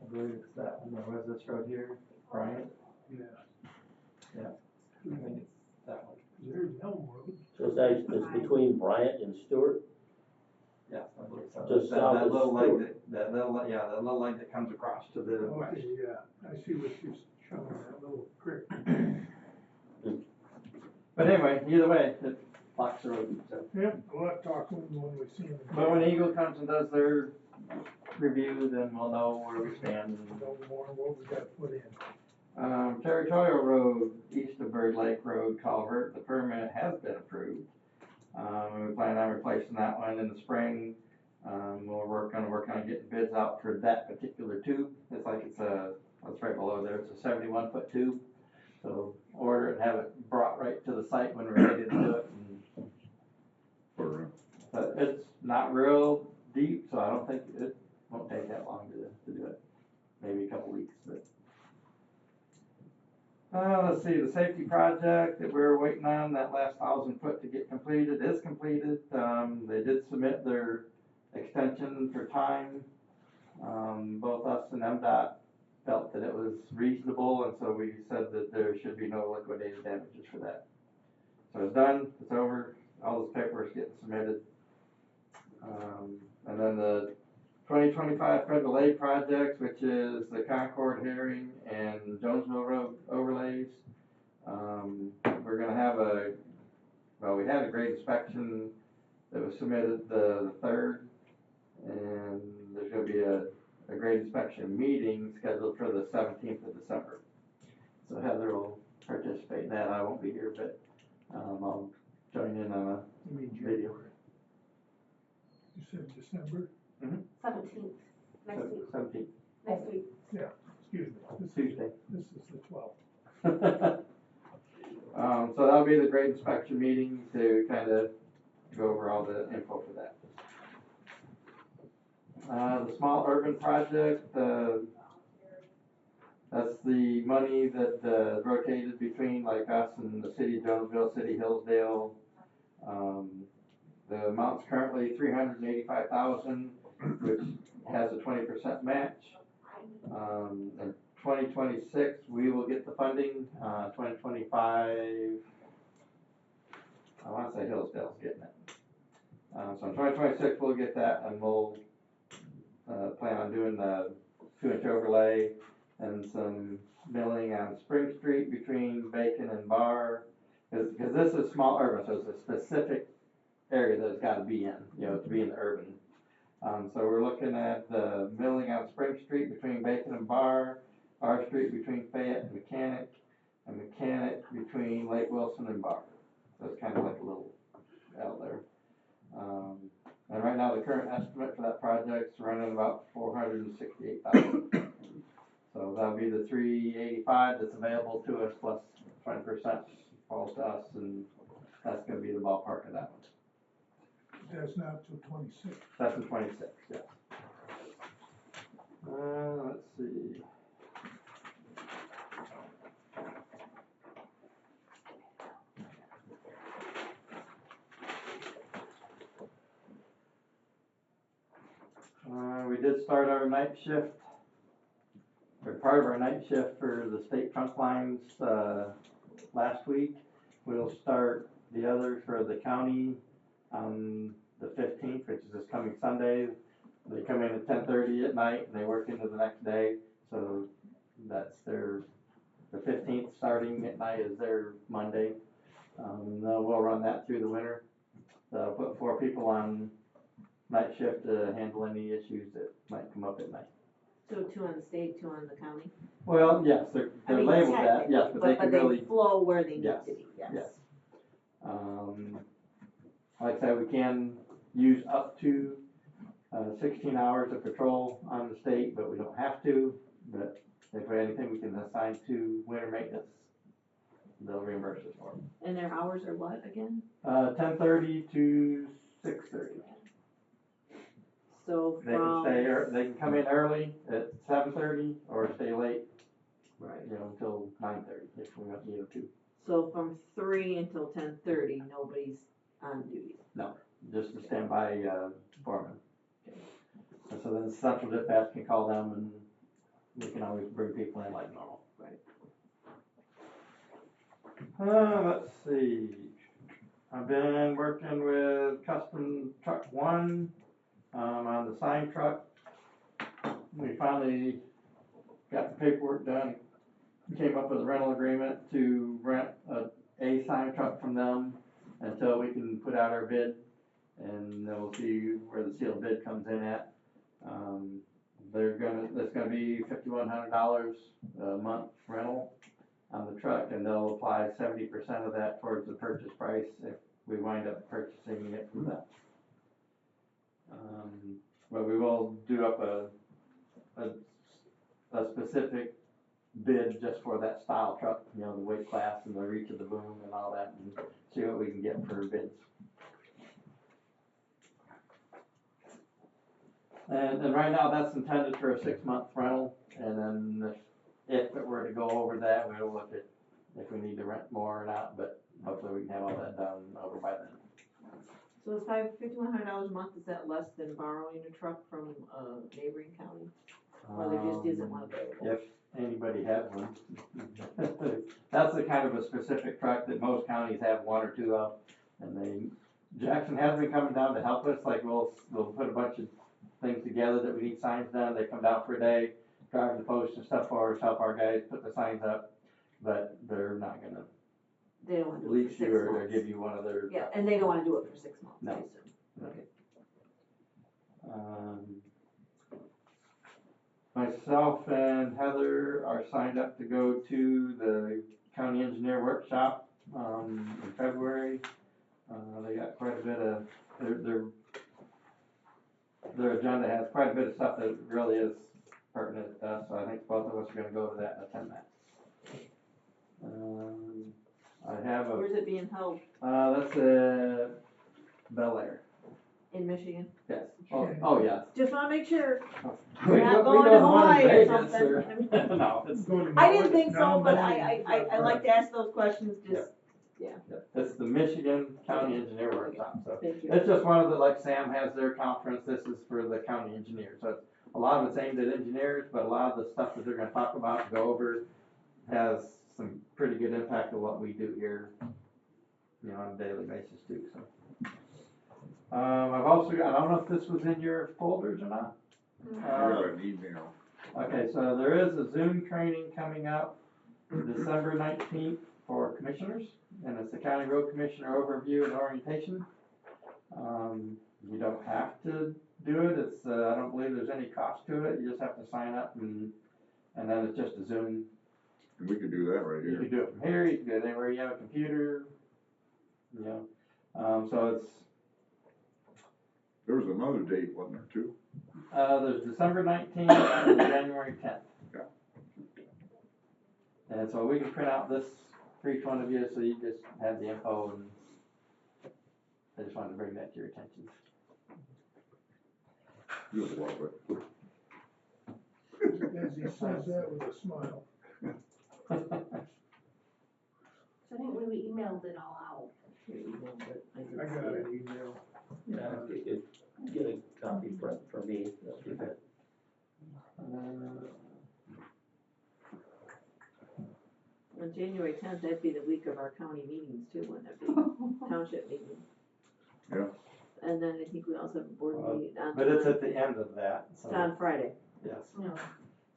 [SPEAKER 1] I believe it's that one, or was this road here, Bryant?
[SPEAKER 5] Yeah.
[SPEAKER 1] Yeah. I think it's that one.
[SPEAKER 5] There's Elm Road.
[SPEAKER 10] So it's between Bryant and Stewart?
[SPEAKER 1] Yes, I believe so.
[SPEAKER 10] Just
[SPEAKER 1] That-
[SPEAKER 10] south
[SPEAKER 1] that
[SPEAKER 10] of
[SPEAKER 1] little leg
[SPEAKER 10] Stewart.
[SPEAKER 1] that little, yeah, that little leg that comes across to the west.
[SPEAKER 5] Okay, yeah, I see what you're showing, that little creek.
[SPEAKER 1] But anyway, either way, it blocks the road, so.
[SPEAKER 5] Yep, we'll have to talk to them when we see them.
[SPEAKER 1] But when Eagle comes and does their review, then we'll know where we stand.
[SPEAKER 5] Know more what we gotta put in.
[SPEAKER 1] Territorial Road, east of Bird Lake Road culvert, the permit has been approved. We plan on replacing that one in the spring. Gonna work on getting bids out for that particular tube. It's like it's right below there, it's a 71-foot tube. So order it and have it brought right to the site when we're ready to do it. But it's not real deep, so I don't think it won't take that long to do it. Maybe a couple weeks, but. Let's see, the safety project that we were waiting on, that last 1,000 foot to get completed is completed. They did submit their extension for time. Both us and MDOT felt that it was reasonable, and so we said that there should be no liquidated damages for that. So it's done, it's over, all this paperwork's getting submitted. And then the 2025 federal aid projects, which is the Concord Herring and Jonesville Road overlays. We're gonna have we had a grade inspection that was submitted the 3rd, and there's gonna be a grade inspection meeting scheduled for the 17th of December. So Heather will participate in that. I won't be here, but I'll join in on a
[SPEAKER 5] You mean
[SPEAKER 1] video.
[SPEAKER 5] January? You said December?
[SPEAKER 7] 17th, next week,
[SPEAKER 1] 17th,
[SPEAKER 7] next week.
[SPEAKER 5] Yeah, excuse me.
[SPEAKER 1] Tuesday.
[SPEAKER 5] This is the 12th.
[SPEAKER 1] So that'll be the grade inspection meeting to kind of go over all the info for that. The small urban project, that's the money that rotated between like us and the city of Jonesville, city of Hillsdale. The amount's currently $385,000, which has a 20% match. In 2026, we will get the funding. 2025, I want to say Hillsdale's getting it. So in 2026, we'll get that, and we'll plan on doing the 2-inch overlay and some milling on Spring Street between Bacon and Bar. Because this is small urban, so it's a specific area that it's got to be in, to be in the urban. So we're looking at the milling on Spring Street between Bacon and Bar Street between Fayette and Mechanic between Lake Wilson and Bar. So it's kind of like a little out there. And right now the current estimate for that project's running about $468,000. So that'll be the $385 that's available to us plus 20% falls to us, and that's gonna be the ballpark of that one.
[SPEAKER 5] That's not till 26.
[SPEAKER 1] That's in 26, yes. Let's see. We did start our night shift, or part of our night shift for the state trunk lines last week. We'll start the other for the county on the 15th, which is this coming Sunday. They come in at 10:30 at night and they work into the next day. So that's the 15th starting at night is their Monday. We'll run that through the winter. So put 4 people on night shift to handle any issues that might come up at night.
[SPEAKER 2] So 2 on the state, 2 on the county?
[SPEAKER 1] Well, yes, they're labeled that, yes, but they can really.
[SPEAKER 2] They flow where they need
[SPEAKER 1] Yes,
[SPEAKER 2] to be, yes.
[SPEAKER 1] yes. Like I said, we can use up to 16 hours of patrol on the state, but we don't have to. But if anything we can assign to winter maintenance, they'll reimburse us for it.
[SPEAKER 2] And their hours are what again?
[SPEAKER 1] 10:30 to 6:30.
[SPEAKER 2] So
[SPEAKER 1] They can
[SPEAKER 2] from.
[SPEAKER 1] stay, they can come in early at 7:30 or stay late,
[SPEAKER 2] Right.
[SPEAKER 1] until 9:30 if we need them to.
[SPEAKER 2] So from 3 until 10:30, nobody's on duty.
[SPEAKER 1] Just to stand by, foreman. And so then central dispatch can call them and we can always bring people in like normal.
[SPEAKER 2] Right.
[SPEAKER 1] Let's see. I've been working with Custom Truck One, on the sign truck. We finally got the paperwork done. We came up with a rental agreement to rent a sign truck from them until we can put out our bid. And then we'll see where the sealed bid comes in at. It's gonna be $5,100 a month rental on the truck, and they'll apply 70% of that towards the purchase price if we wind up purchasing it from them. But we will do up a specific bid just for that style truck, the weight class and the reach of the boom and all that, and see what we can get for bids. And right now, that's intended for a 6-month rental, and then if it were to go over that, we'll look at if we need to rent more or not, but hopefully we can have all that done over by then.
[SPEAKER 2] So is $5,100 a month, is that less than borrowing a truck from a neighboring county? Or there just isn't one available?
[SPEAKER 1] If anybody has one. That's the kind of a specific truck that most counties have one or two of, and Jackson has been coming down to help us, like we'll put a bunch of things together that we need signs done, they come down for a day, drive the post and stuff for us, help our guys put the signs up, but they're not gonna
[SPEAKER 2] They don't wanna do it
[SPEAKER 1] lease
[SPEAKER 2] for 6
[SPEAKER 1] you or
[SPEAKER 2] months.
[SPEAKER 1] give you one of their.
[SPEAKER 2] Yeah, and they don't wanna do it for 6 months, I
[SPEAKER 1] No.
[SPEAKER 2] assume. Okay.
[SPEAKER 1] Myself and Heather are signed up to go to the county engineer workshop, in February. They got quite a bit of, their agenda has quite a bit of stuff that really is pertinent to us, so I think both of us are gonna go to that and attend that. I have
[SPEAKER 2] Where's it being held?
[SPEAKER 1] that's Bel Air,
[SPEAKER 2] In Michigan?
[SPEAKER 1] yes, oh, yes.
[SPEAKER 2] Just wanna make sure.
[SPEAKER 1] We
[SPEAKER 2] You're not
[SPEAKER 1] don't- we
[SPEAKER 2] going to
[SPEAKER 1] don't want
[SPEAKER 2] Hawaii or
[SPEAKER 1] Vegas
[SPEAKER 2] something.
[SPEAKER 1] No, it's,
[SPEAKER 2] I didn't think so, but I like to ask those questions, just,
[SPEAKER 1] it's the Michigan County Engineer Workshop, so.
[SPEAKER 2] thank you.
[SPEAKER 1] It's just one of the, like Sam has their conference, this is for the county engineers, so a lot of it's aimed at engineers, but a lot of the stuff that they're gonna talk about and go over has some pretty good impact on what we do here, on a daily basis too, so. I've also got, I don't know if this was in your folders or not.
[SPEAKER 3] I got an email.
[SPEAKER 1] Okay, so there is a Zoom training coming up December 19th for commissioners, and it's the County Road Commissioner Overview and Orientation. You don't have to do it, it's, I don't believe there's any cost to it, you just have to sign up and then it's just a Zoom.
[SPEAKER 3] And we can do that right
[SPEAKER 1] You
[SPEAKER 3] here.
[SPEAKER 1] can do it from here, you can do it anywhere you have a computer, so it's,
[SPEAKER 3] There was another date, wasn't there, too?
[SPEAKER 1] there's December 19th and January 10th.
[SPEAKER 3] Yeah.
[SPEAKER 1] And so we can print out this for each one of you, so you just have the info, and I just wanted to bring that to your attention.
[SPEAKER 3] You'll love it.
[SPEAKER 5] As he says that with a smile.
[SPEAKER 7] So I think when we emailed it all out.
[SPEAKER 2] Here you go, but I can
[SPEAKER 5] I
[SPEAKER 2] see
[SPEAKER 5] got
[SPEAKER 2] it.
[SPEAKER 5] an email.
[SPEAKER 10] Yeah, if you could get a copy for me, that'd be good.
[SPEAKER 2] On January 10th, that'd be the week of our county meetings too, wouldn't it be? Township meeting.
[SPEAKER 3] Yeah.
[SPEAKER 2] And then I think we also have a board meeting on.
[SPEAKER 1] But it's at the end of that, so.
[SPEAKER 2] It's on Friday.
[SPEAKER 1] Yes.
[SPEAKER 7] No.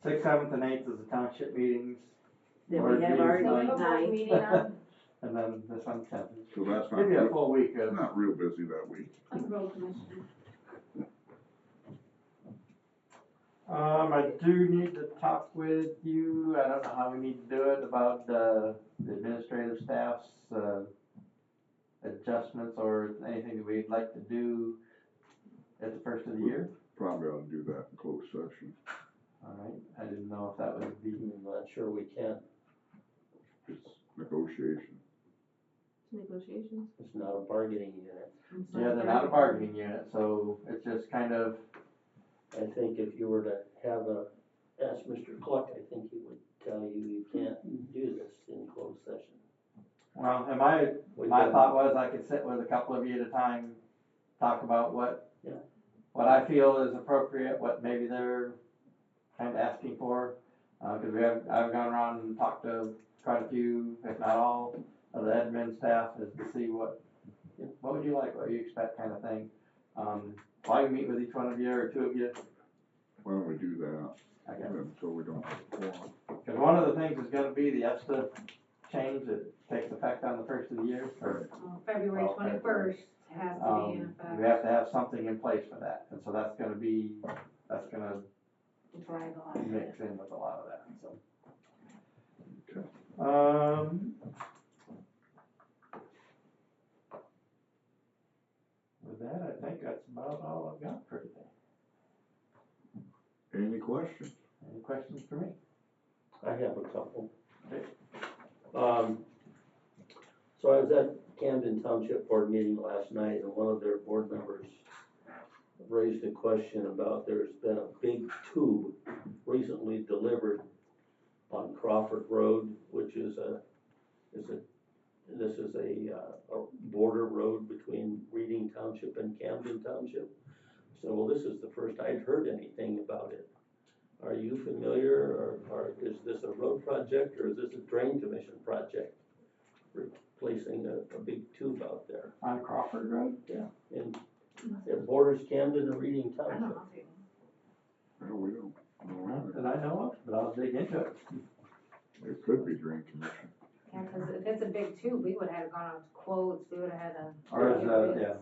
[SPEAKER 1] 6th, 7th, and 8th is the township meetings,
[SPEAKER 2] Then
[SPEAKER 1] Board
[SPEAKER 2] we have our
[SPEAKER 1] meetings
[SPEAKER 7] So we have a board
[SPEAKER 2] night.
[SPEAKER 7] meeting on,
[SPEAKER 1] and then this on 10th.
[SPEAKER 3] So that's not,
[SPEAKER 1] Give you a
[SPEAKER 3] real-
[SPEAKER 1] full week of.
[SPEAKER 3] not real busy that week.
[SPEAKER 7] on the road commissioner.
[SPEAKER 1] I do need to talk with you, I don't know how we need to do it, about the administrative staff's adjustments or anything that we'd like to do at the first of the year.
[SPEAKER 3] Probably ought to do that in closed session.
[SPEAKER 1] Alright, I didn't know if that would be,
[SPEAKER 10] I'm not sure we can,
[SPEAKER 3] It's negotiation.
[SPEAKER 2] Negotiations.
[SPEAKER 10] it's not a bargaining unit.
[SPEAKER 1] yeah, they're not a bargaining unit, so it's just kind of,
[SPEAKER 10] I think if you were to ask Mr. Cluck, I think he would tell you you can't do this in closed session.
[SPEAKER 1] well, and my thought was I could sit with a couple of you at a time, talk about what I feel is appropriate, what maybe they're kind of asking for. Cause I've gone around and talked to quite a few, if not all, of the admin staff, is to see what would you like, what do you expect, kind of thing. I can meet with each one of you or two of you.
[SPEAKER 3] Why don't we do that,
[SPEAKER 1] Okay.
[SPEAKER 3] and so we don't have a quorum.
[SPEAKER 1] Cause one of the things is gonna be the ESTA change that takes effect on the first of the year, or
[SPEAKER 7] February
[SPEAKER 1] Well,
[SPEAKER 7] 21st has to be in effect.
[SPEAKER 1] we have to have something in place for that, and so that's gonna
[SPEAKER 7] Drag a lot.
[SPEAKER 1] mix in with a lot of that, so.
[SPEAKER 3] Okay.
[SPEAKER 1] With that, I think that's about all I've got for today.
[SPEAKER 3] Any questions?
[SPEAKER 1] Any questions for me?
[SPEAKER 10] I have a couple.
[SPEAKER 1] Okay.
[SPEAKER 10] So I was at Camden Township Board meeting last night, and one of their board members raised a question about there's been a big tube recently delivered on Crawford Road, which is a border road between Reading Township and Camden Township. So, well, this is the first I'd heard anything about it. Are you familiar, or is this a road project, or is this a drain commission project? Replacing a big tube out there.
[SPEAKER 1] On Crawford Road?
[SPEAKER 10] Yeah, and it borders Camden and Reading
[SPEAKER 7] I don't
[SPEAKER 10] Township.
[SPEAKER 3] No, we don't.
[SPEAKER 1] Not
[SPEAKER 3] No,
[SPEAKER 1] that I know of, but I'll dig into it.
[SPEAKER 3] it could be drain commission.
[SPEAKER 7] Yeah, cause if it's a big tube, we would've had gone out to quotes, we would've had a.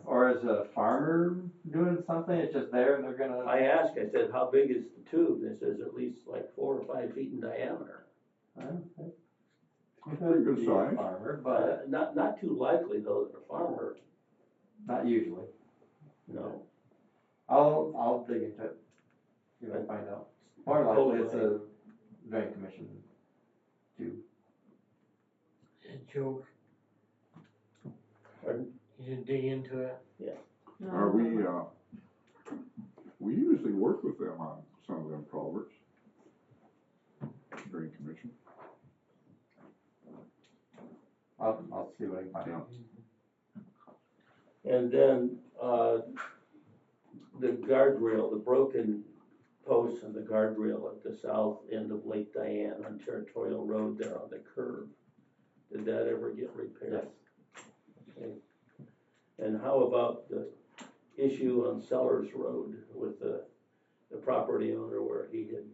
[SPEAKER 1] Or is a farmer doing something, it's just there and they're gonna,
[SPEAKER 10] I asked, I said, how big is the tube? And it says at least like 4 or 5 feet in diameter.
[SPEAKER 3] Pretty good
[SPEAKER 1] be a
[SPEAKER 3] size.
[SPEAKER 1] farmer, but
[SPEAKER 10] Not too likely though that a farmer,
[SPEAKER 1] not usually.
[SPEAKER 10] no.
[SPEAKER 1] I'll dig into it, see if I can find out. More likely it's a drain commission tube.
[SPEAKER 6] Joke,
[SPEAKER 10] Pardon?
[SPEAKER 6] you didn't dig into it?
[SPEAKER 3] Are we usually work with them on some of them culverts. Drain commission.
[SPEAKER 1] I'll see what I can find out.
[SPEAKER 10] And then, the guardrail, the broken posts and the guardrail at the south end of Lake Diane on Territorial Road there on the curve. Did that ever get repaired?
[SPEAKER 1] Yes.
[SPEAKER 10] Okay. And how about the issue on Sellers Road with the property owner where he had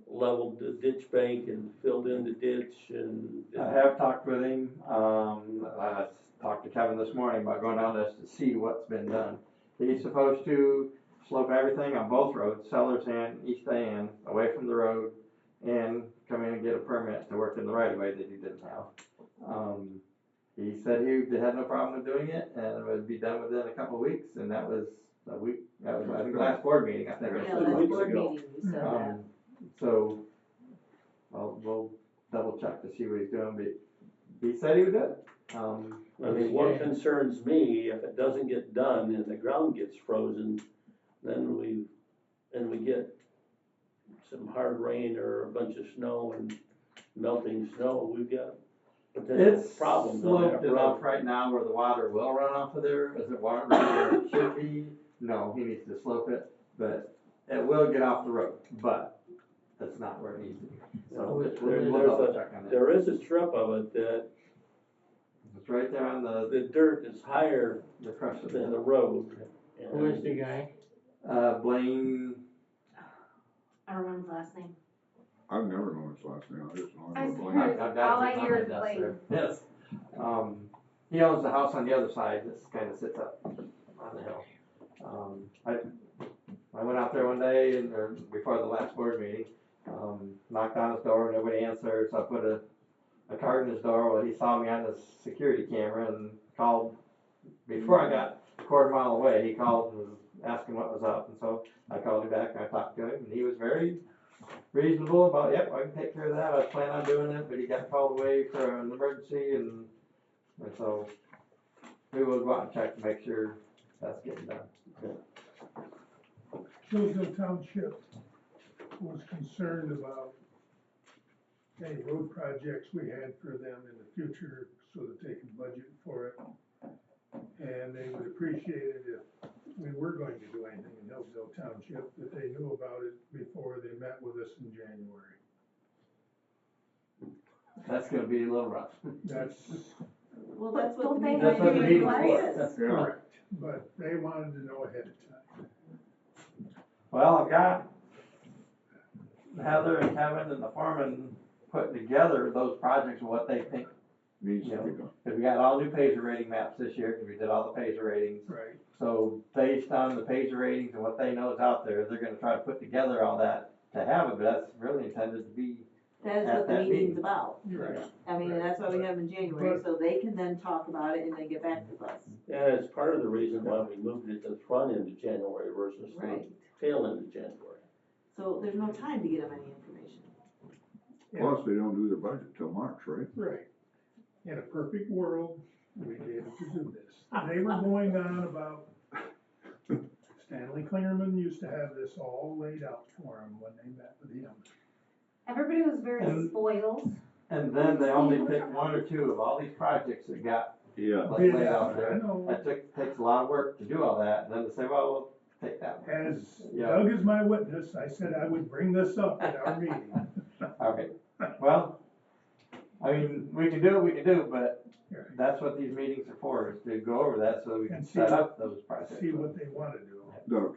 [SPEAKER 10] leveled the ditch bank and filled in the ditch and?
[SPEAKER 1] I have talked with him, I talked to Kevin this morning about going down this to see what's been done. He's supposed to slope everything on both roads, Sellers and East Diane, away from the road, and come in and get a permit to work in the right of way that he didn't have. He said he had no problem with doing it, and it would be done within a couple of weeks, and that was a week, I think, last board meeting, I think.
[SPEAKER 2] Yeah, last board meeting, you said that.
[SPEAKER 1] So, we'll double check to see what he's doing, but he said he would do it.
[SPEAKER 10] I mean, what concerns me, if it doesn't get done and the ground gets frozen, then we get some hard rain or a bunch of snow and melting snow, we've got potential problems on
[SPEAKER 1] It's sloped
[SPEAKER 10] that
[SPEAKER 1] enough
[SPEAKER 10] road.
[SPEAKER 1] right now where the water will run off of there, is it water where it should be? No, he needs to slope it, but it will get off the road, but that's not where it needs to be. So we'll double check on that.
[SPEAKER 10] There is a strip of it that
[SPEAKER 1] It's right there on
[SPEAKER 10] the dirt is higher
[SPEAKER 1] the crust of
[SPEAKER 10] than the
[SPEAKER 1] it.
[SPEAKER 10] road.
[SPEAKER 6] Who is the guy?
[SPEAKER 1] Blaine,
[SPEAKER 7] I don't remember his last name.
[SPEAKER 3] I've never known his last name, I just know
[SPEAKER 7] I
[SPEAKER 3] him.
[SPEAKER 7] see.
[SPEAKER 1] I've got
[SPEAKER 7] All
[SPEAKER 1] it
[SPEAKER 7] I
[SPEAKER 1] written on
[SPEAKER 7] hear
[SPEAKER 1] my
[SPEAKER 7] is
[SPEAKER 1] desk
[SPEAKER 7] Blaine.
[SPEAKER 1] there. Yes. He owns the house on the other side, this kinda sits up on the hill. I went out there one day or before the last board meeting, knocked on his door, nobody answered, so I put a card in his door. Well, he saw me on the security camera and called, before I got a quarter mile away, he called and was asking what was up, and so I called him back and I talked to him, and he was very reasonable about, yep, I can take care of that, I was planning on doing it, but he got called away for an emergency and so we will go out and check to make sure that's getting done.
[SPEAKER 5] Hillsdale Township was concerned about any road projects we had for them in the future so that they can budget for it. And they would appreciate it if we were going to do anything in Hillsdale Township, that they knew about it before they met with us in January.
[SPEAKER 1] That's gonna be a little rough.
[SPEAKER 5] That's
[SPEAKER 2] Well, that's what
[SPEAKER 7] Don't
[SPEAKER 2] the
[SPEAKER 7] they
[SPEAKER 2] meeting
[SPEAKER 1] That's what the meeting's
[SPEAKER 2] is.
[SPEAKER 1] for.
[SPEAKER 3] Yeah,
[SPEAKER 5] correct, but they wanted to know ahead of time.
[SPEAKER 1] Well, I've got Heather and Kevin and the foreman putting together those projects and what they think.
[SPEAKER 3] needs to be done.
[SPEAKER 1] Cause we got all new Pacer rating maps this year, cause we did all the Pacer ratings.
[SPEAKER 5] Right.
[SPEAKER 1] So based on the Pacer ratings and what they know is out there, they're gonna try to put together all that to have it, but that's really intended to be.
[SPEAKER 2] That is
[SPEAKER 1] At
[SPEAKER 2] what the
[SPEAKER 1] that
[SPEAKER 2] meeting's
[SPEAKER 1] meeting.
[SPEAKER 2] about.
[SPEAKER 5] Right.
[SPEAKER 2] I mean, and that's why we have them in January, so they can then talk about it and then get back to us.
[SPEAKER 10] And it's part of the reason why we moved it to the front end of January versus the
[SPEAKER 2] Right.
[SPEAKER 10] tail end of January.
[SPEAKER 2] So there's no time to get them any information.
[SPEAKER 3] Plus, they don't do their budget till March, right?
[SPEAKER 5] Right. In a perfect world, we'd be able to do this. They were going on about, Stanley Klingerman used to have this all laid out for him when they met with him.
[SPEAKER 7] Everybody was very
[SPEAKER 1] And-
[SPEAKER 7] spoiled.
[SPEAKER 1] And then they only picked one or two of all these projects that got
[SPEAKER 3] Yeah.
[SPEAKER 1] like laid out
[SPEAKER 5] I
[SPEAKER 1] there.
[SPEAKER 5] know,
[SPEAKER 1] That takes a lot of work to do all that, and then to say, well, we'll take that one.
[SPEAKER 5] as
[SPEAKER 1] Yeah.
[SPEAKER 5] Doug is my witness, I said I would bring this up at our meeting.
[SPEAKER 1] Okay, well, I mean, we can do what we can do, but
[SPEAKER 5] Right.
[SPEAKER 1] that's what these meetings are for, is to go over that so we can
[SPEAKER 5] And see
[SPEAKER 1] set
[SPEAKER 5] what-
[SPEAKER 1] up those projects.
[SPEAKER 5] See what they wanna do.
[SPEAKER 3] Doug,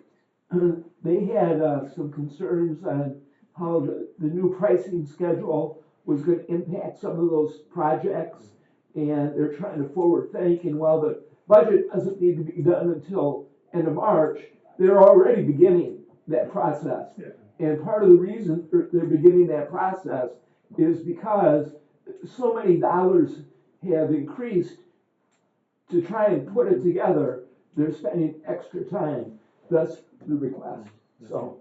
[SPEAKER 4] They had some concerns on how the new pricing schedule was gonna impact some of those projects. And they're trying to forward think, and while the budget doesn't need to be done until end of March, they're already beginning that process.
[SPEAKER 5] Yeah.
[SPEAKER 4] And part of the reason they're beginning that process is because so many dollars have increased to try and put it together, they're spending extra time, thus the request, so.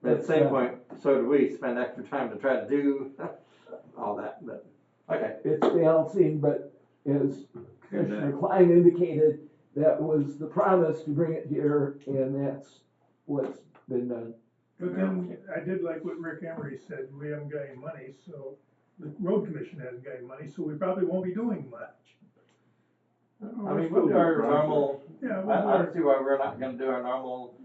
[SPEAKER 1] But at the same point, so do we spend extra time to try to do all that, but, okay.
[SPEAKER 4] It's balancing, but as Commissioner Klein indicated, that was the promise to bring it here, and that's what's been done.
[SPEAKER 5] But then, I did like what Rick Emery said, we haven't got any money, so, the road commission hasn't got any money, so we probably won't be doing much.
[SPEAKER 1] I mean, we'll do our normal,
[SPEAKER 5] Yeah,
[SPEAKER 1] I
[SPEAKER 5] we'll
[SPEAKER 1] don't see why we're not gonna do our normal,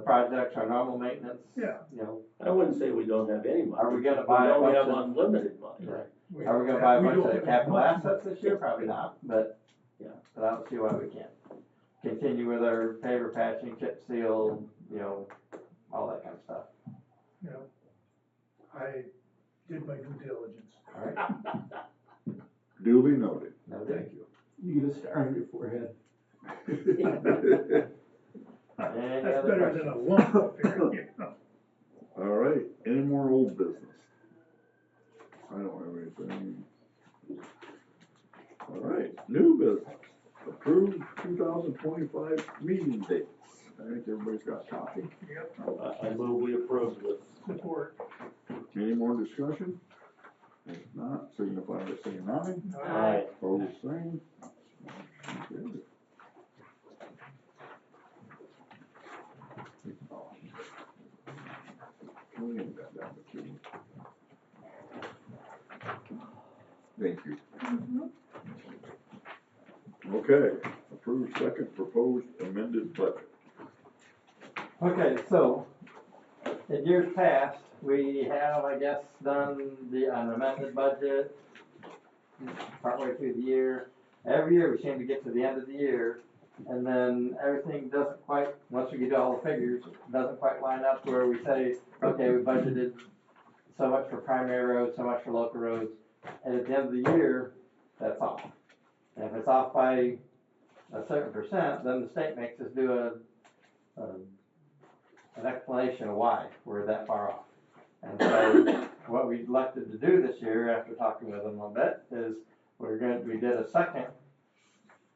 [SPEAKER 1] projects, our normal maintenance.
[SPEAKER 5] Yeah.
[SPEAKER 1] You know,
[SPEAKER 10] I wouldn't say we don't have any money.
[SPEAKER 1] Are we gonna
[SPEAKER 10] We
[SPEAKER 1] buy a
[SPEAKER 10] know we
[SPEAKER 1] bunch
[SPEAKER 10] have
[SPEAKER 1] of-
[SPEAKER 10] unlimited money.
[SPEAKER 5] we
[SPEAKER 1] are we gonna
[SPEAKER 5] don't
[SPEAKER 1] buy a
[SPEAKER 5] have- we
[SPEAKER 1] bunch
[SPEAKER 5] don't
[SPEAKER 1] of
[SPEAKER 5] have
[SPEAKER 1] capital
[SPEAKER 5] much
[SPEAKER 1] assets this year? Probably not, but,
[SPEAKER 10] Yeah.
[SPEAKER 1] but I don't see why we can't. Continue with our paver patching, chip seal, you know, all that kind of stuff.
[SPEAKER 5] You know, I did my due diligence.
[SPEAKER 1] All right,
[SPEAKER 3] duly noted.
[SPEAKER 1] no,
[SPEAKER 5] Thank you.
[SPEAKER 4] You get a star on your forehead.
[SPEAKER 1] Any
[SPEAKER 5] That's
[SPEAKER 1] other
[SPEAKER 5] better than
[SPEAKER 1] questions?
[SPEAKER 5] a lump up here, you know.
[SPEAKER 3] All right, any more old business? I don't have anything. All right, new business, approved 2025 meeting dates. I think everybody's got a copy.
[SPEAKER 5] Yep,
[SPEAKER 10] I move we approve with
[SPEAKER 5] support.
[SPEAKER 3] Any more discussion? If not, signify by saying aye.
[SPEAKER 10] Aye.
[SPEAKER 3] Opposed, same. Okay. We ain't got that much, do we? Thank you. Okay, approved second proposed amended budget.
[SPEAKER 1] Okay, so, in years past, we have, I guess, done an amended budget partway through the year. Every year, we seem to get to the end of the year, and then everything doesn't quite, once we get all the figures, doesn't quite line up where we say, okay, we budgeted so much for primary roads, so much for local roads, and at the end of the year, that's off. And if it's off by a certain percent, then the state makes us do an explanation of why we're that far off. And so what we elected to do this year, after talking with them a bit, is we did a second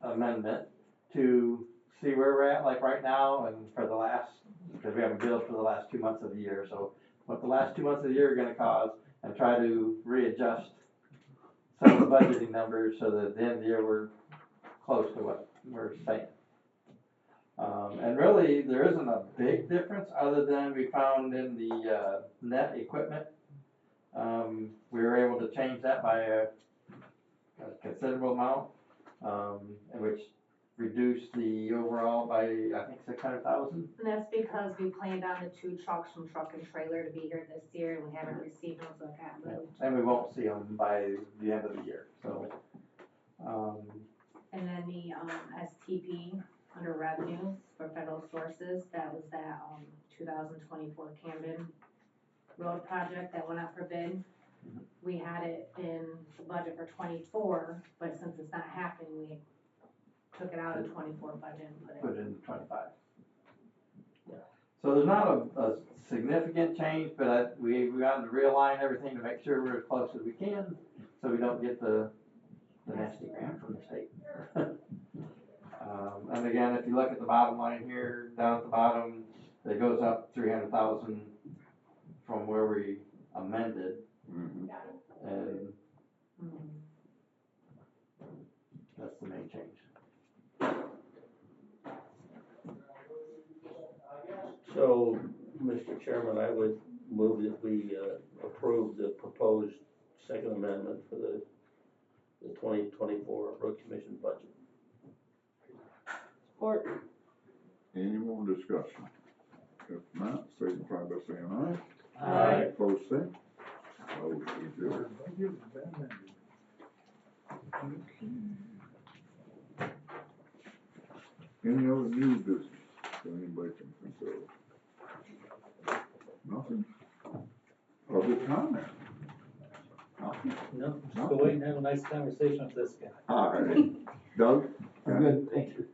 [SPEAKER 1] amendment to see where we're at, like right now, and for the last, because we haven't billed for the last 2 months of the year, so what the last 2 months of the year are gonna cause, and try to readjust some of the budgeting numbers so that at the end of the year, we're close to what we're saying. And really, there isn't a big difference other than we found in the, net equipment. We were able to change that by a considerable amount, and which reduced the overall by, I think, 600,000.
[SPEAKER 7] And that's because we planned on the 2 trucks from Truck and Trailer to be here this year, and we haven't received them, so I got moved.
[SPEAKER 1] And we won't see them by the end of the year, so.
[SPEAKER 7] And then the, STP under revenues for federal sources, that was that, 2024 Camden Road project that went out for bid. We had it in the budget for 24, but since it's not happening, we took it out of 24 budget and
[SPEAKER 1] Put it in 25. So there's not a significant change, but we got to realign everything to make sure we're as close as we can, so we don't get the nasty grant from the state. And again, if you look at the bottom line here, down at the bottom, it goes up 300,000 from where we amended,
[SPEAKER 3] Mhm.
[SPEAKER 1] and that's the main change.
[SPEAKER 10] So, Mr. Chairman, I would move that we approve the proposed second amendment for the 2024 road commission budget.
[SPEAKER 2] Support.
[SPEAKER 3] Any more discussion? If not, signify by saying aye.
[SPEAKER 10] Aye.
[SPEAKER 3] Opposed, same. Motion carried. Any other new business that anybody can think of? Nothing? Public comment? Nothing?
[SPEAKER 8] No, just go wait and have a nice conversation with this guy.
[SPEAKER 3] All right. Doug?
[SPEAKER 8] Good, thank you.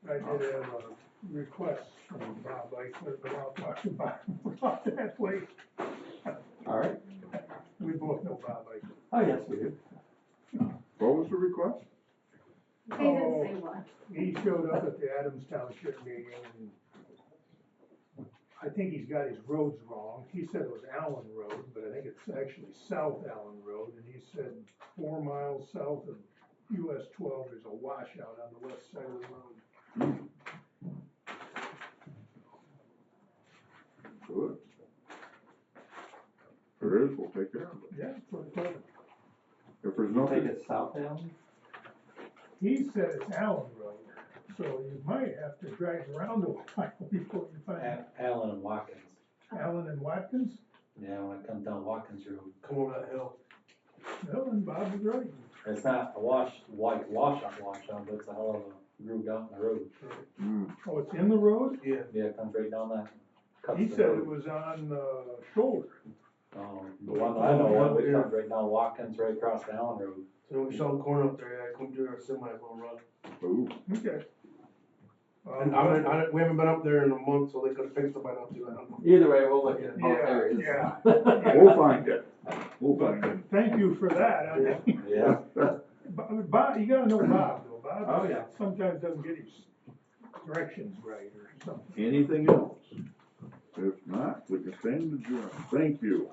[SPEAKER 5] I did have a request from Bob Eichler, but I'll talk about that later.
[SPEAKER 1] All right.
[SPEAKER 5] We both know Bob Eichler.
[SPEAKER 1] Oh, yes, we do.
[SPEAKER 3] What was the request?
[SPEAKER 7] They didn't say what.
[SPEAKER 5] He showed up at the Adams Township meeting, and I think he's got his roads wrong. He said it was Allen Road, but I think it's actually South Allen Road, and he said 4 miles south of US 12, there's a washout on the west side of the road.
[SPEAKER 3] Good. If there is, we'll take care of it.
[SPEAKER 5] Yeah, that's what I told him.
[SPEAKER 3] If there's
[SPEAKER 1] You think
[SPEAKER 3] nothing,
[SPEAKER 1] it's South Elm?
[SPEAKER 5] He said it's Allen Road, so you might have to drag around a while before you find
[SPEAKER 8] Allen and Watkins.
[SPEAKER 5] Allen and Watkins.
[SPEAKER 8] Yeah, when it comes down Watkins Road.
[SPEAKER 9] Come over that hill.
[SPEAKER 5] No, and Bob was right.
[SPEAKER 8] It's not a washout, but it's a hell of a groove out in the road.
[SPEAKER 5] Oh, it's in the road?
[SPEAKER 9] Yeah.
[SPEAKER 8] Yeah, it comes right down that. cuts
[SPEAKER 5] He
[SPEAKER 8] the
[SPEAKER 5] said
[SPEAKER 8] road.
[SPEAKER 5] it was on the shoulder.
[SPEAKER 8] The one I know of, it comes right down Watkins, right across the Allen Road.
[SPEAKER 9] So when we sell corn up there, yeah, come do our semi will run.
[SPEAKER 3] ooh,
[SPEAKER 5] Okay.
[SPEAKER 9] And we haven't been up there in a month, so they could have fixed it by now too, I don't know.
[SPEAKER 1] Either way, we'll look at both
[SPEAKER 5] Yeah,
[SPEAKER 1] areas.
[SPEAKER 5] yeah.
[SPEAKER 3] we'll find it. We'll find it.
[SPEAKER 5] Thank you for that. I mean,
[SPEAKER 8] Yeah.
[SPEAKER 5] Bob, you gotta know Bob though. Bob
[SPEAKER 1] Oh, yeah.
[SPEAKER 5] sometimes doesn't get his directions right or something.
[SPEAKER 3] Anything else? If not, we can stand adjourned. Thank you.